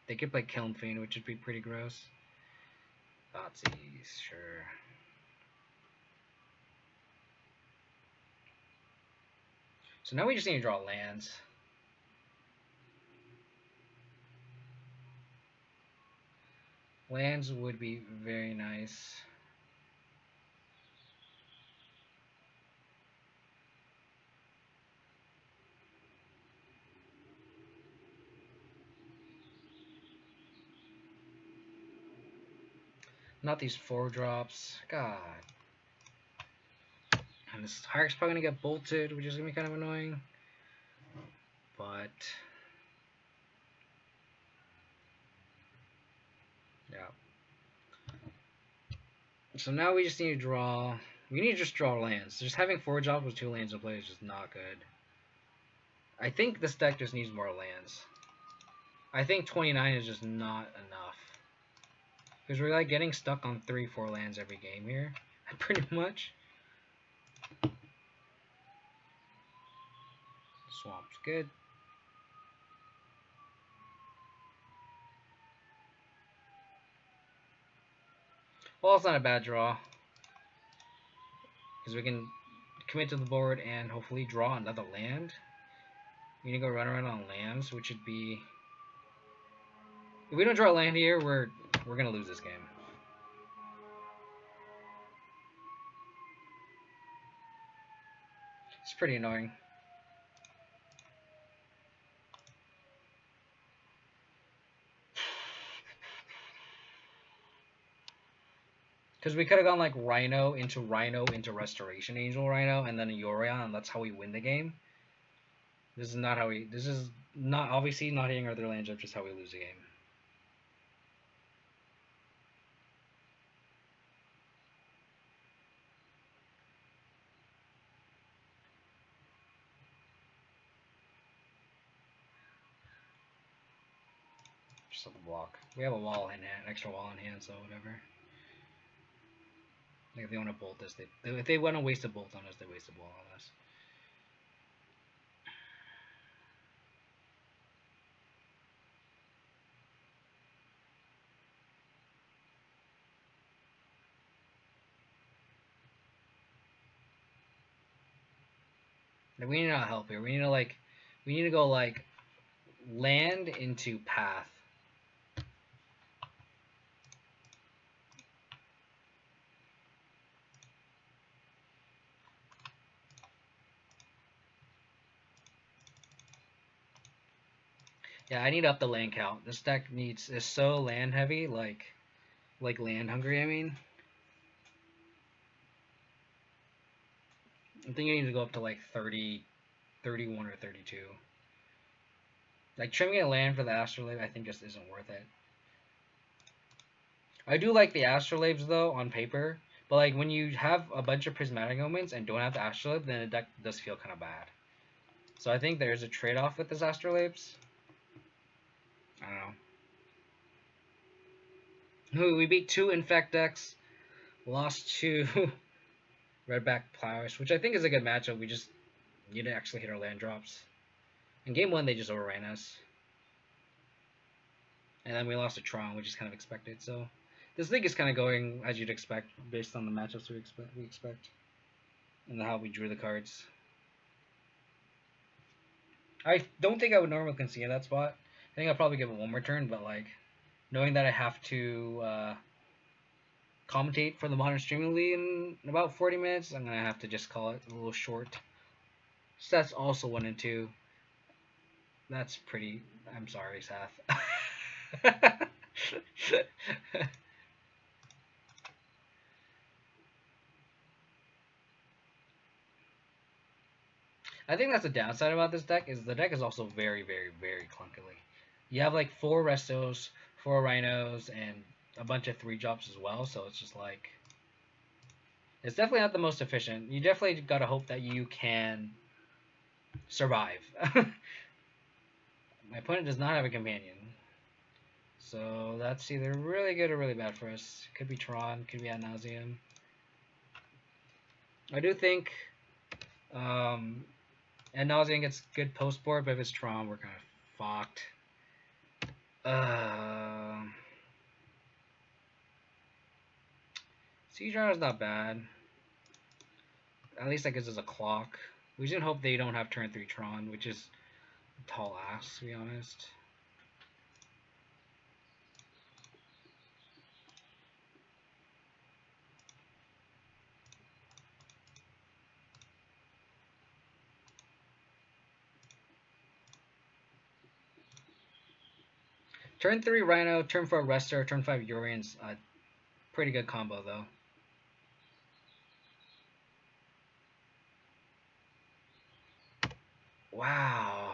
They could play Kiln Fiend, which would be pretty gross. Thoughtseize, sure. So now we just need to draw lands. Lands would be very nice. Not these 4-drops. God. And this Hierarch's probably going to get bolted, which is going to be kind of annoying. But yeah. So now we just need to draw. We need to just draw lands. Just having 4-drops with 2 lands in play is just not good. I think this deck just needs more lands. I think 29 is just not enough. Because we're like getting stuck on 3-4 lands every game here. Pretty much. Swamp's good. Well, it's not a bad draw. Because we can commit to the board and hopefully draw another land. We need to go run around on lands, which would be... If we don't draw a land here, we're going to lose this game. It's pretty annoying. Because we could have gone like Rhino into Restoration Angel Rhino and then a Yorion, and that's how we win the game. This is not how we... This is not... Obviously not hitting our other lands up, just how we lose the game. Just a block. We have a wall in hand, extra wall in hand, so whatever. Like if they want to bolt us, if they want to waste a bolt on us, they waste a bolt on us. Like, we need to help here. We need to like, we need to go like land into path. Yeah, I need to up the land count. This deck is so land heavy, like land hungry, I mean. I'm thinking I need to go up to like 30, 31 or 32. Like trimming a land for the Astrolabe, I think just isn't worth it. I do like the Astrolabes though on paper, but like when you have a bunch of prismatic moments and don't have the Astrolabe, then the deck does feel kind of bad. So I think there's a trade-off with this Astrolabes. I don't know. We beat 2 Infect decks, lost to Redback Plowish, which I think is a good matchup. We just need to actually hit our land drops. In game 1, they just overran us. And then we lost to Tron, which is kind of expected. So this league is kind of going as you'd expect based on the matchups we expect and how we drew the cards. I don't think I would normally concede that spot. I think I'll probably give it one more turn, but like knowing that I have to commentate for the Modern Streaming League in about 40 minutes, I'm gonna have to just call it a little short. So that's also 1 and 2. That's pretty. I'm sorry, Seth. I think that's the downside about this deck is the deck is also very, very, very clunkily. You have like 4 Restos, 4 Rhinos, and a bunch of 3 drops as well. So it's just like it's definitely not the most efficient. You definitely gotta hope that you can survive. My opponent does not have a companion. So that's either really good or really bad for us. Could be Tron, could be Ad Nauseam. I do think Ad Nauseam gets good post board, but if it's Tron, we're kind of fucked. Siege Runner's not bad. At least that gives us a clock. We should hope they don't have turn 3 Tron, which is a tall ass, to be honest. Turn 3 Rhino, turn 4 Rester, turn 5 Yorion's a pretty good combo, though. Wow.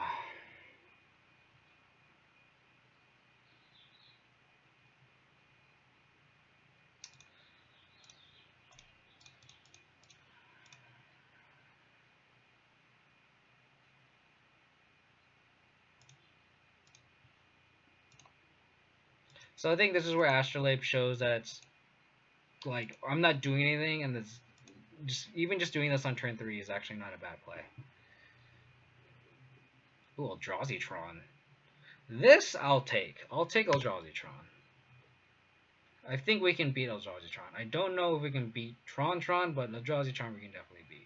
So I think this is where Astrolabe shows that it's like I'm not doing anything, and it's just doing this on turn 3 is actually not a bad play. Ooh, Eldrazi-tron. This I'll take. I'll take Eldrazi-tron. I think we can beat Eldrazi-tron. I don't know if we can beat Tron, but Eldrazi-tron we can definitely beat.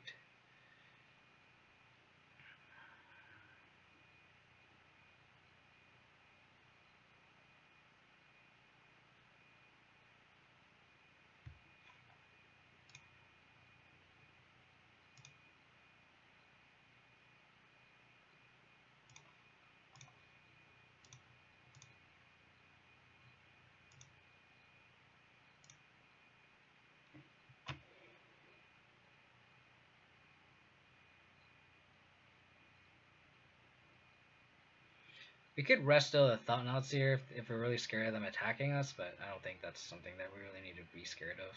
We could resto the Thought-Knouts here if we're really scared of them attacking us, but I don't think that's something that we really need to be scared of.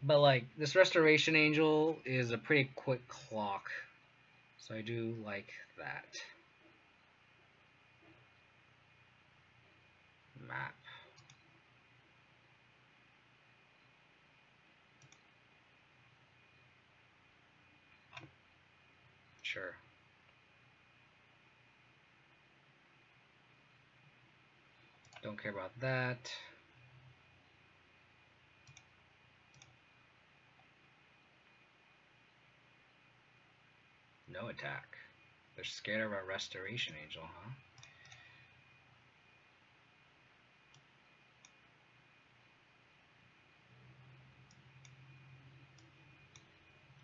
But like this Restoration Angel is a pretty quick clock, so I do like that. Map. Sure. Don't care about that. No attack. They're scared of our Restoration Angel, huh?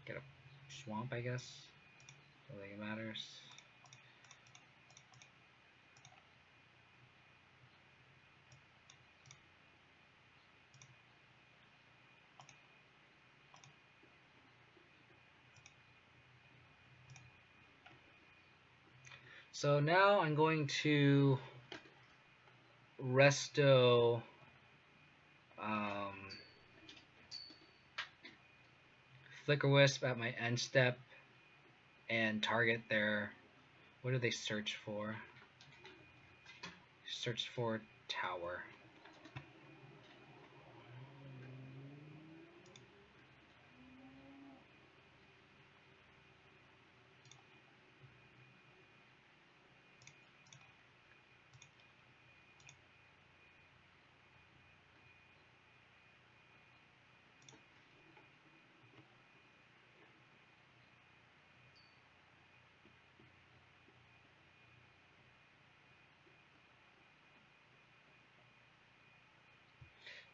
Get a swamp, I guess. Don't think it matters. So now I'm going to resto um, Flicker Wisp at my end step and target their. What do they search for? Search for tower.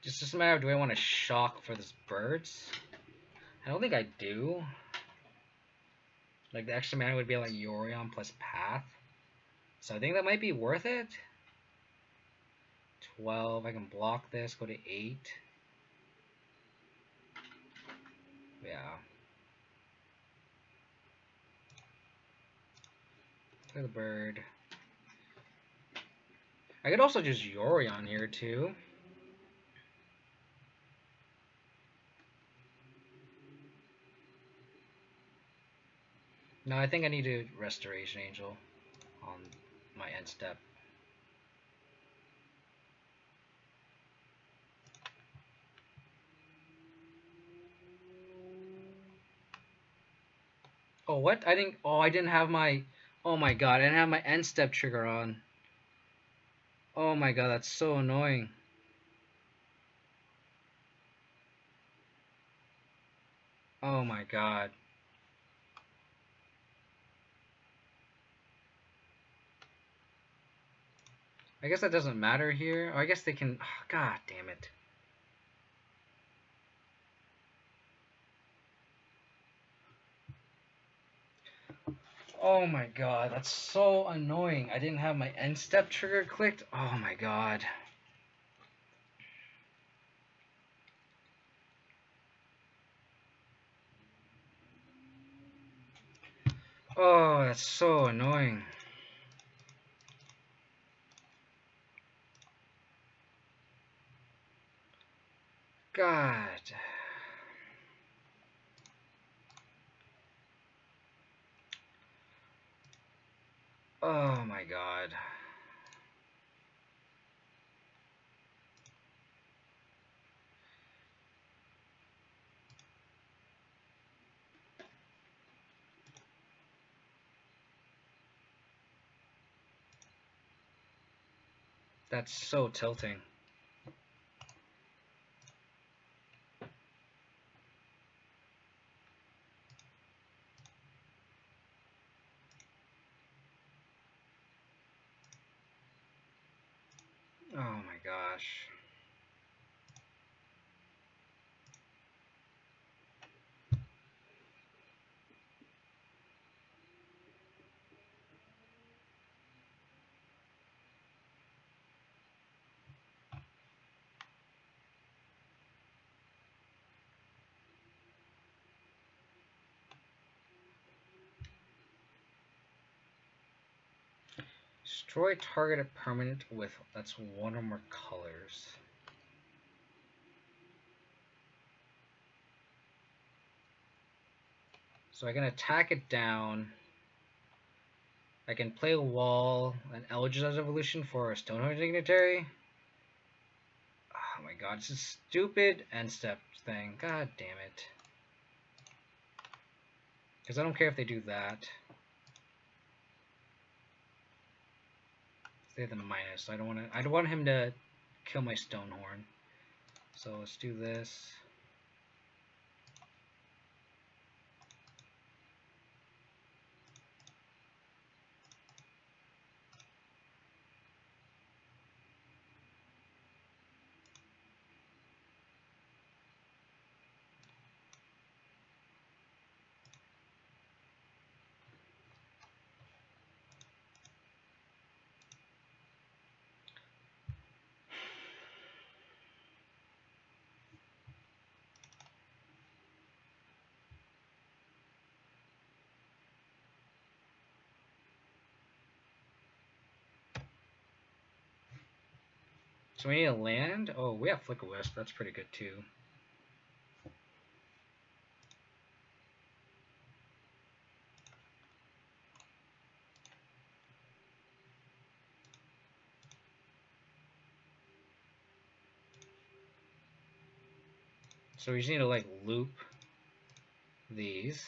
Just a matter of, do I want to shock for this birds? I don't think I do. Like, the extra mana would be like Yorion plus Path. So I think that might be worth it. 12, I can block this, go to 8. Yeah. Play the bird. I could also just Yorion here too. No, I think I need a Restoration Angel on my end step. Oh, what? I didn't. Oh, I didn't have my. Oh my god, I didn't have my end step trigger on. Oh my god, that's so annoying. Oh my god. I guess that doesn't matter here. Or I guess they can. Oh, god damn it. Oh my god, that's so annoying. I didn't have my end step trigger clicked. Oh my god. Oh, that's so annoying. God. Oh my god. That's so tilting. Oh my gosh. Destroy targeted permanent with that's one or more colors. So I can attack it down. I can play a wall, an Eldritch Evolution for a Stonehorn Dignitary. Oh my god, it's a stupid end step thing. God damn it. Because I don't care if they do that. They have the minus. I don't want to. I don't want him to kill my Stonehorn. So let's do this. So we need a land. Oh, we have Flicker Wisp. That's pretty good too. So we just need to like loop these.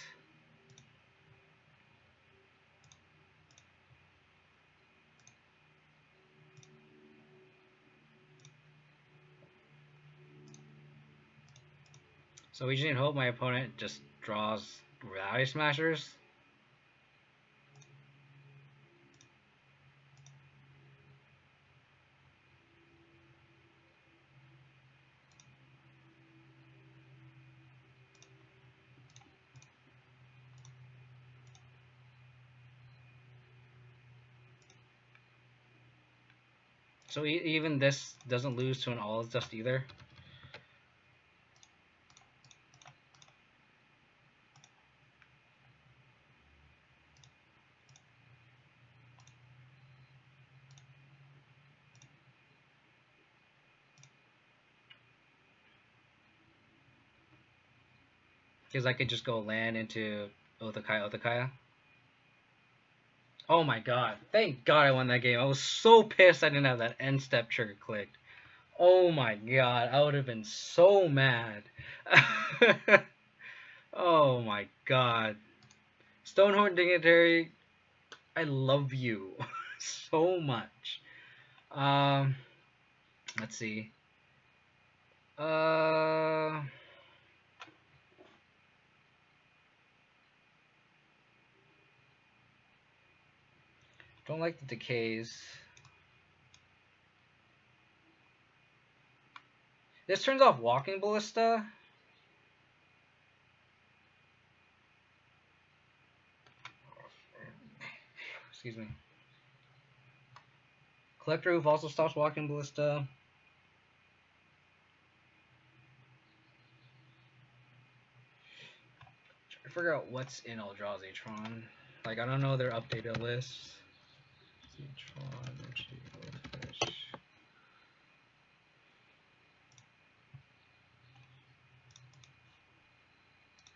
So we just need to hope my opponent just draws Reality Smashers. So even this doesn't lose to an all dust either. Because I could just go land into Othakaya. Oh my god. Thank god I won that game. I was so pissed I didn't have that end step trigger clicked. Oh my god. I would have been so mad. Oh my god. Stonehorn Dignitary, I love you so much. Let's see. Don't like the decays. This turns off Walking Ballista. Excuse me. Collector Roof also stops Walking Ballista. Try to figure out what's in Eldrazi Zatron. Like, I don't know their updated lists. Zatron, Goldfish.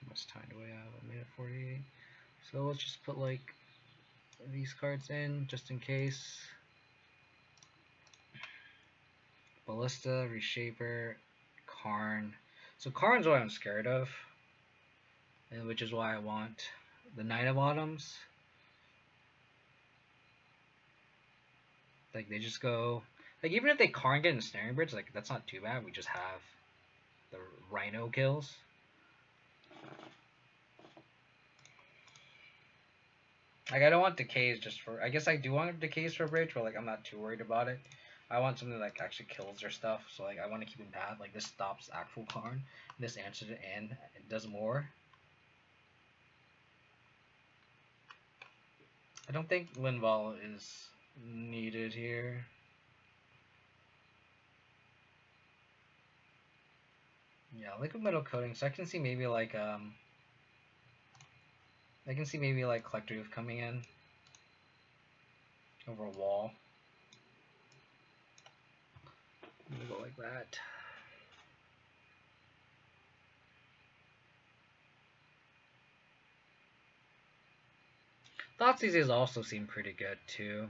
How much time do we have? A minute 48. So let's just put like these cards in just in case. Ballista, Reshaper, Karn. So Karn's what I'm scared of, and which is why I want the Knight of Autumns. Like they just go, like even if they Karn get Ensnaring Bridge, like that's not too bad. We just have the Rhino kills. Like I don't want decays just for. I guess I do want decays for bridge, but like I'm not too worried about it. I want something that like actually kills their stuff. So like I want to keep it bad. Like this stops actual Karn. This answers it and it does more. I don't think Linval is needed here. Yeah, liquid metal coating. So I can see maybe like Collector Roof coming in over a wall. Go like that. Thoughtseizes also seem pretty good too.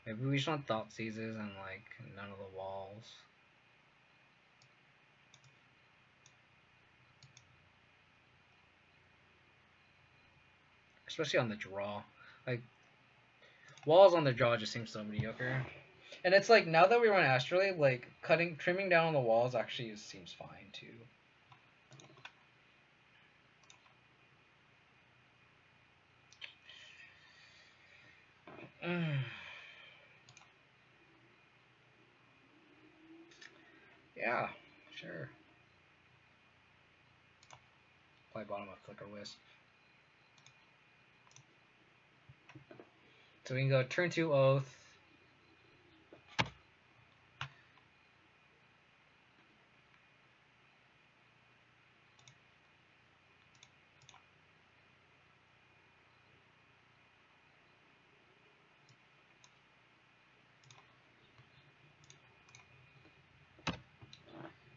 Maybe we just want Thoughtseizes and like none of the walls. Especially on the draw. Like walls on the draw just seem so mediocre. And it's like now that we run Astrolabe, like trimming down on the walls actually seems fine too. Yeah, sure. Play bottom of Flicker Wisp. So we can go turn 2 Oath.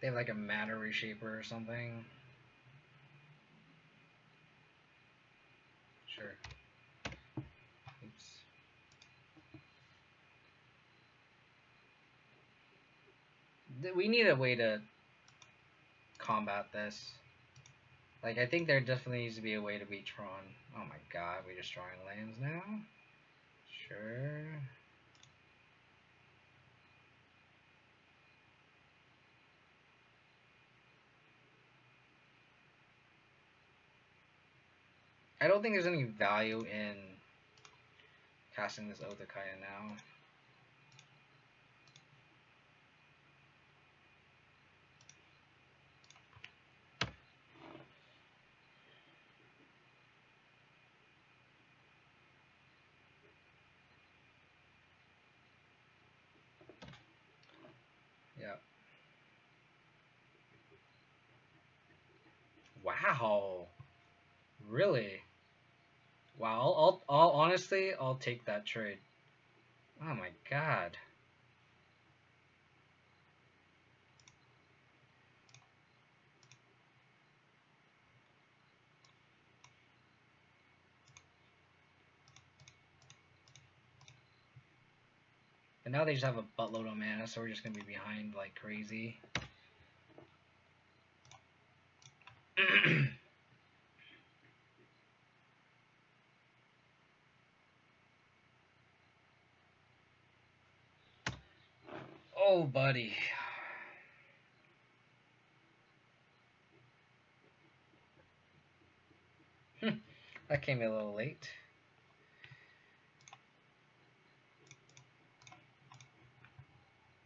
They have like a matter reshaper or something. Sure. Oops. We need a way to combat this. Like, I think there definitely needs to be a way to beat Tron. Oh my god, we're destroying lands now? Sure. I don't think there's any value in casting this Othakaya now. Yeah. Wow. Really? Wow. I'll honestly, I'll take that trade. Oh my god. And now they just have a buttload of mana, so we're just gonna be behind like crazy. Oh, buddy. That came a little late.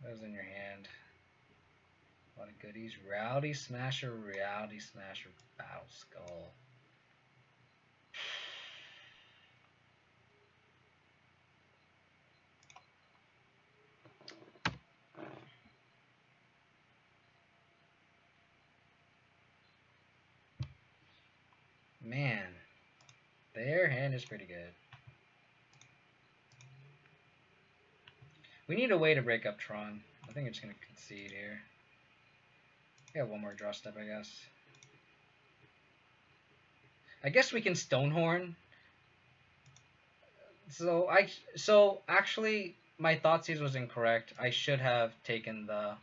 That was in your hand. A lot of goodies. Rowdy Smasher, Reality Smasher, Battle Skull. Man, their hand is pretty good. We need a way to break up Tron. I think I'm just going to concede here. We have one more draw step, I guess. I guess we can Stonehorn. So actually, my Thoughtseize was incorrect. I should have taken the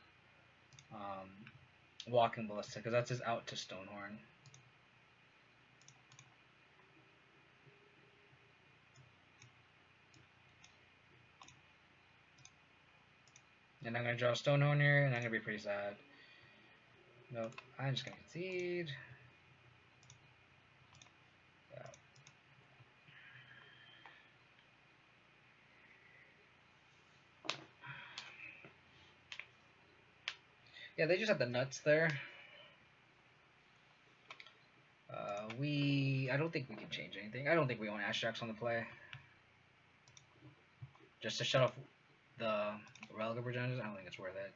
Walking Ballista, because that's his out to Stonehorn. And I'm going to draw Stonehorn here, and I'm going to be pretty sad. Nope, I'm just going to concede. Yeah, they just have the nuts there. I don't think we can change anything. I don't think we own Ashtrax on the play. Just to shut off the Relic of Progenitors, I don't think it's worth it.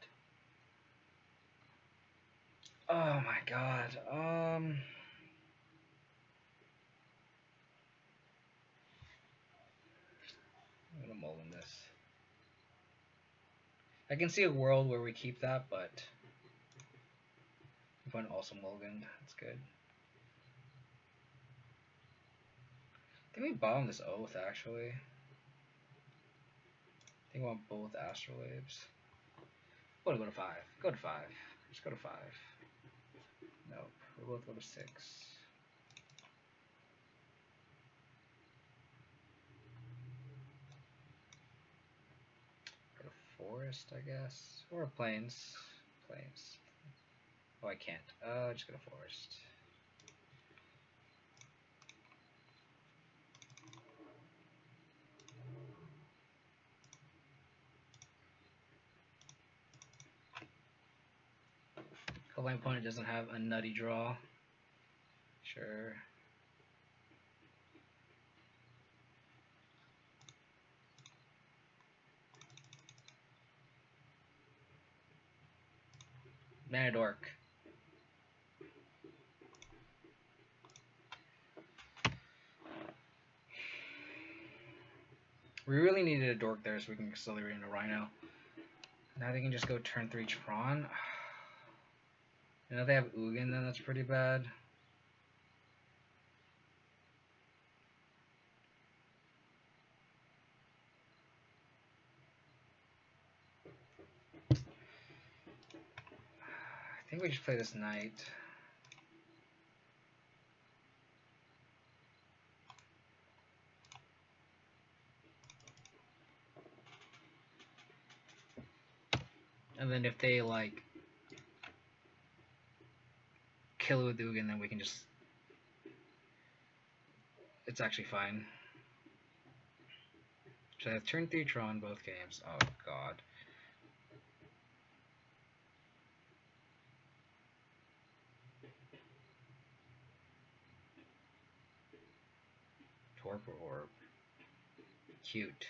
Oh my god. I'm gonna mulligan this. I can see a world where we keep that, but if I'm also mulliganed, that's good. I think we bomb this Oath, actually. I think we want both Astrolabes. Go to 5. Go to 5. Just go to 5. Nope. We'll both go to 6. Go to Forest, I guess. Or Plains. Plains. Oh, I can't. Just go to Forest. Hope my opponent doesn't have a nutty draw. Sure. Manadork. We really needed a dork there so we can accelerate into Rhino. Now they can just go turn 3 Tron. And if they have Ugin, then that's pretty bad. I think we just play this knight. And then if they like kill it with Ugin, then we can just... It's actually fine. So I have turn 3 Tron both games. Oh god. Torpor Orb. Cute.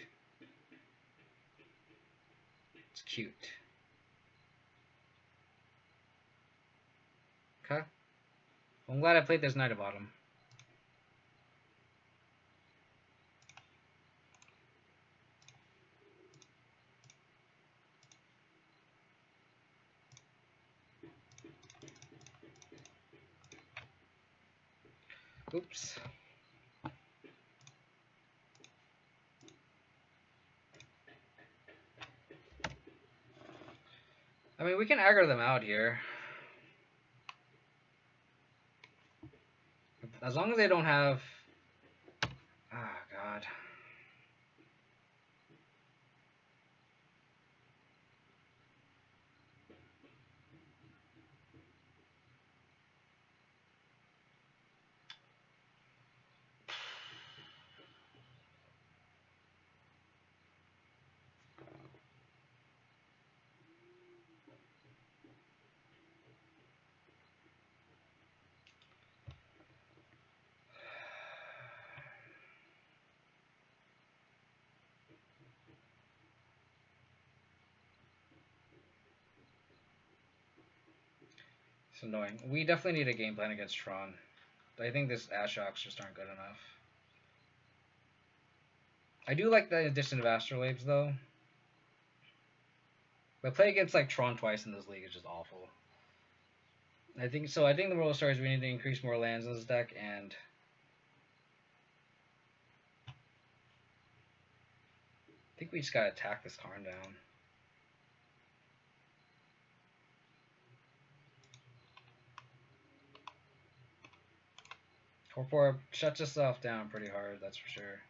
It's cute. Okay. Well, I'm glad I played this Knight of Autumn. Oops. I mean, we can aggro them out here. As long as they don't have... Ah, god. It's annoying. We definitely need a game plan against Tron. I think this Ashocks just aren't good enough. I do like the addition of Astrolabes, though. But play against like Tron twice in this league is just awful. I think so. I think the rule of stars we need to increase more lands in this deck, and I think we just gotta attack this Karn down. Torpor shuts itself down pretty hard, that's for sure.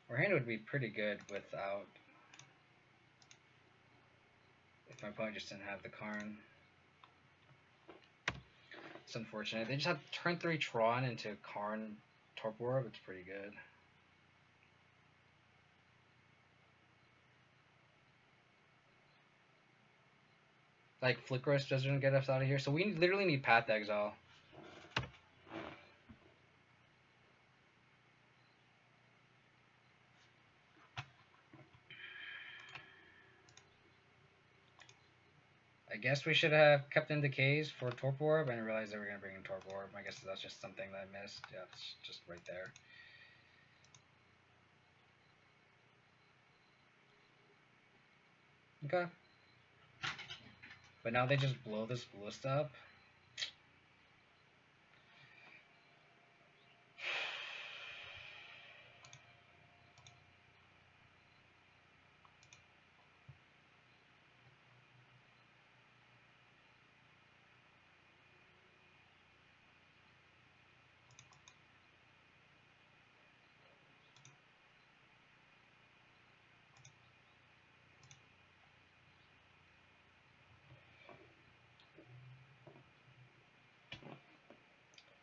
Our hand would be pretty good without... If my opponent just didn't have the Karn. It's unfortunate. They just have turn 3 Tron into Karn Torpor, it's pretty good. Like, Flickrous doesn't get us out of here, so we literally need Path Exile. I guess we should have kept in Decays for Torpor Orb. I didn't realize they were going to bring in Torpor Orb. I guess that's just something that I missed. Yeah, it's just right there. Okay. But now they just blow this list up.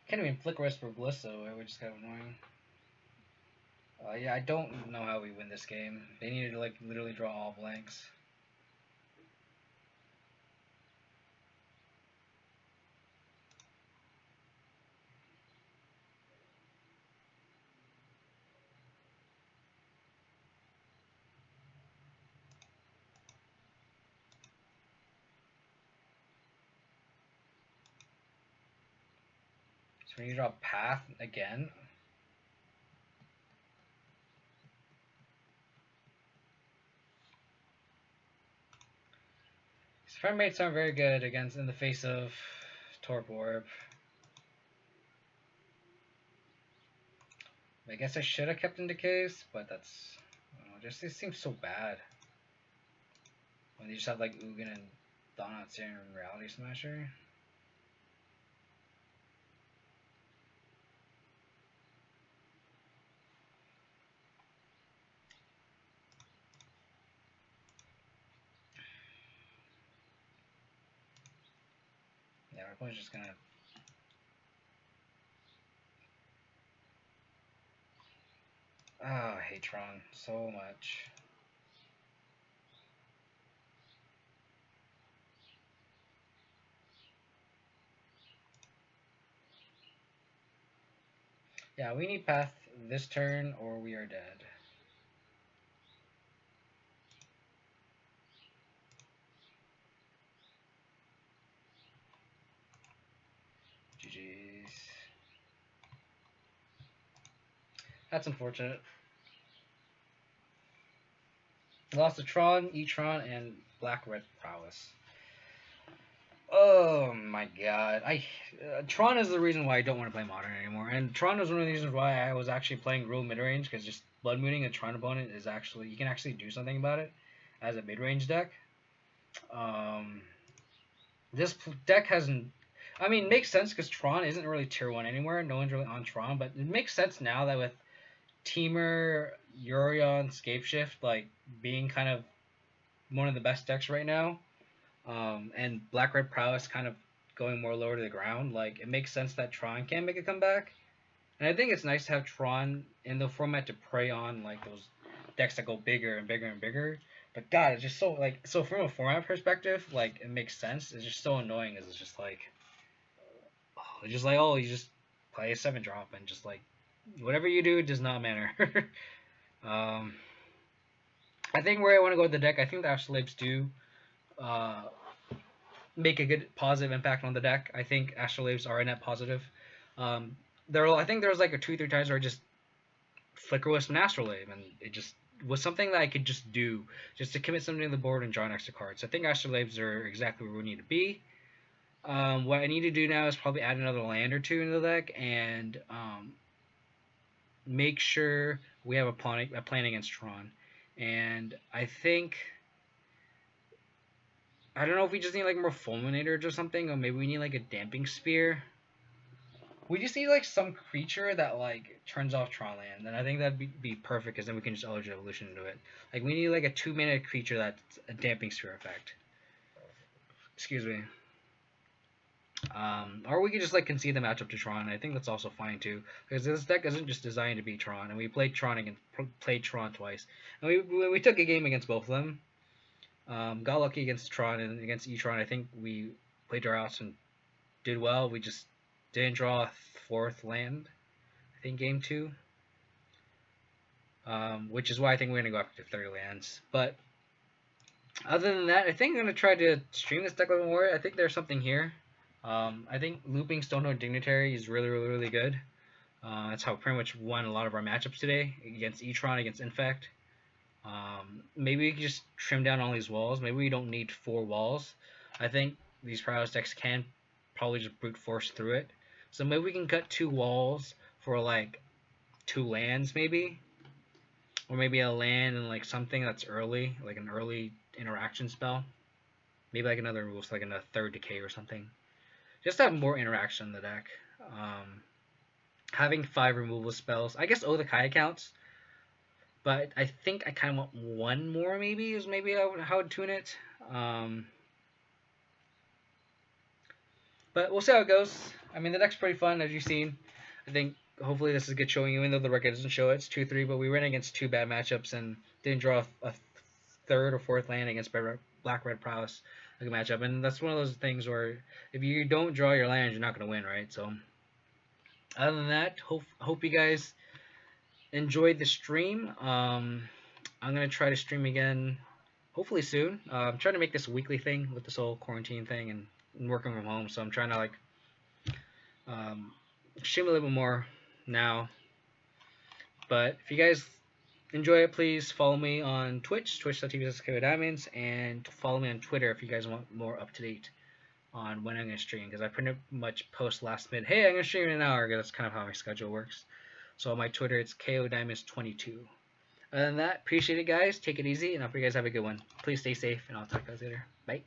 Can't even Flick Wrist for Blisso, which is kind of annoying. Yeah, I don't know how we win this game. They needed to like literally draw all blanks. So when you draw Path again, His frame rates aren't very good against in the face of Torp Orb. I guess I should have kept in Decays, but that's just it seems so bad when you just have like Ugin and Donut here in Reality Smasher. Yeah, our opponent's just gonna. Oh, I hate Tron so much. Yeah, we need path this turn or we are dead. GG's. That's unfortunate. Lost to Tron, E-Tron, and Black Red Prowess. Oh my god. Tron is the reason why I don't want to play Modern anymore. And Tron is one of the reasons why I was actually playing real mid-range, because just Blood Mooning a Tron opponent is actually, you can actually do something about it as a mid-range deck. This deck hasn't, I mean, makes sense because Tron isn't really tier 1 anywhere. No one's really on Tron, but it makes sense now that with Teamer, Yorion, Scapeshift, like, being kind of one of the best decks right now, and Black Red Prowess kind of going more lower to the ground, like, it makes sense that Tron can make a comeback. And I think it's nice to have Tron in the format to prey on, like, those decks that go bigger and bigger and bigger. But God, it's just so, like, so from a format perspective, like, it makes sense. It's just so annoying, is it's just like, oh, you just play a 7-drop and just, like, whatever you do does not matter. I think where I want to go with the deck, I think the Astrolabes do make a good positive impact on the deck. I think Astrolabes are a net positive. I think there was like a 2-3 times where I just Flicker Wisp and Astrolabe, and it just was something that I could just do just to commit something to the board and draw an extra card. So I think Astrolabes are exactly where we need to be. What I need to do now is probably add another land or two into the deck and make sure we have a plan against Tron. And I think, I don't know if we just need like more Fulminators or something, or maybe we need like a Damping Spear. We just need like some creature that like turns off Tron land, and I think that'd be perfect because then we can just Eldritch Evolution into it. Like we need like a 2-mana creature that's a Damping Sphere effect. Excuse me. Or we could just like concede the matchup to Tron. I think that's also fine too, because this deck isn't just designed to beat Tron, and we played Tron twice, and we took a game against both of them. Got lucky against Tron and against E-Tron. I think we played our outs and did well. We just didn't draw a 4th land, I think, game 2. Which is why I think we're going to go after 30 lands. But other than that, I think I'm going to try to stream this deck a little more. I think there's something here. I think looping Stonehold Dignitary is really, really, really good. That's how we pretty much won a lot of our matchups today against E-Tron, against Infect. Maybe we can just trim down all these walls. Maybe we don't need 4 walls. I think these Prowess decks can probably just brute force through it. So maybe we can cut 2 walls for like 2 lands maybe. Or maybe a land and like something that's early, like an early interaction spell. Maybe like another removal, like in a 3rd decay or something. Just to have more interaction in the deck. Having 5 removal spells. I guess Odakai counts. But I think I kind of want 1 more maybe, is maybe how I would tune it. But we'll see how it goes. I mean, the deck's pretty fun, as you've seen. I think hopefully this is a good showing, even though the record doesn't show it. It's 2-3, but we ran against 2 bad matchups and didn't draw a 3rd or 4th land against Black Red Prowess, a good matchup. And that's one of those things where if you don't draw your lands, you're not going to win, right? So other than that, hope you guys enjoyed the stream. I'm going to try to stream again hopefully soon. I'm trying to make this a weekly thing with this whole quarantine thing and working from home, so I'm trying to like stream a little bit more now. But if you guys enjoy it. Please follow me on Twitch, twitch.tv/KODiamonds, and follow me on Twitter if you guys want more up to date on when I'm gonna stream, because I pretty much post last minute. Hey, I'm gonna stream in an hour, because that's kind of how my schedule works. So on my Twitter, it's KODiamonds22. Other than that, appreciate it, guys. Take it easy, and I hope you guys have a good one. Please stay safe, and I'll talk to you guys later. Bye.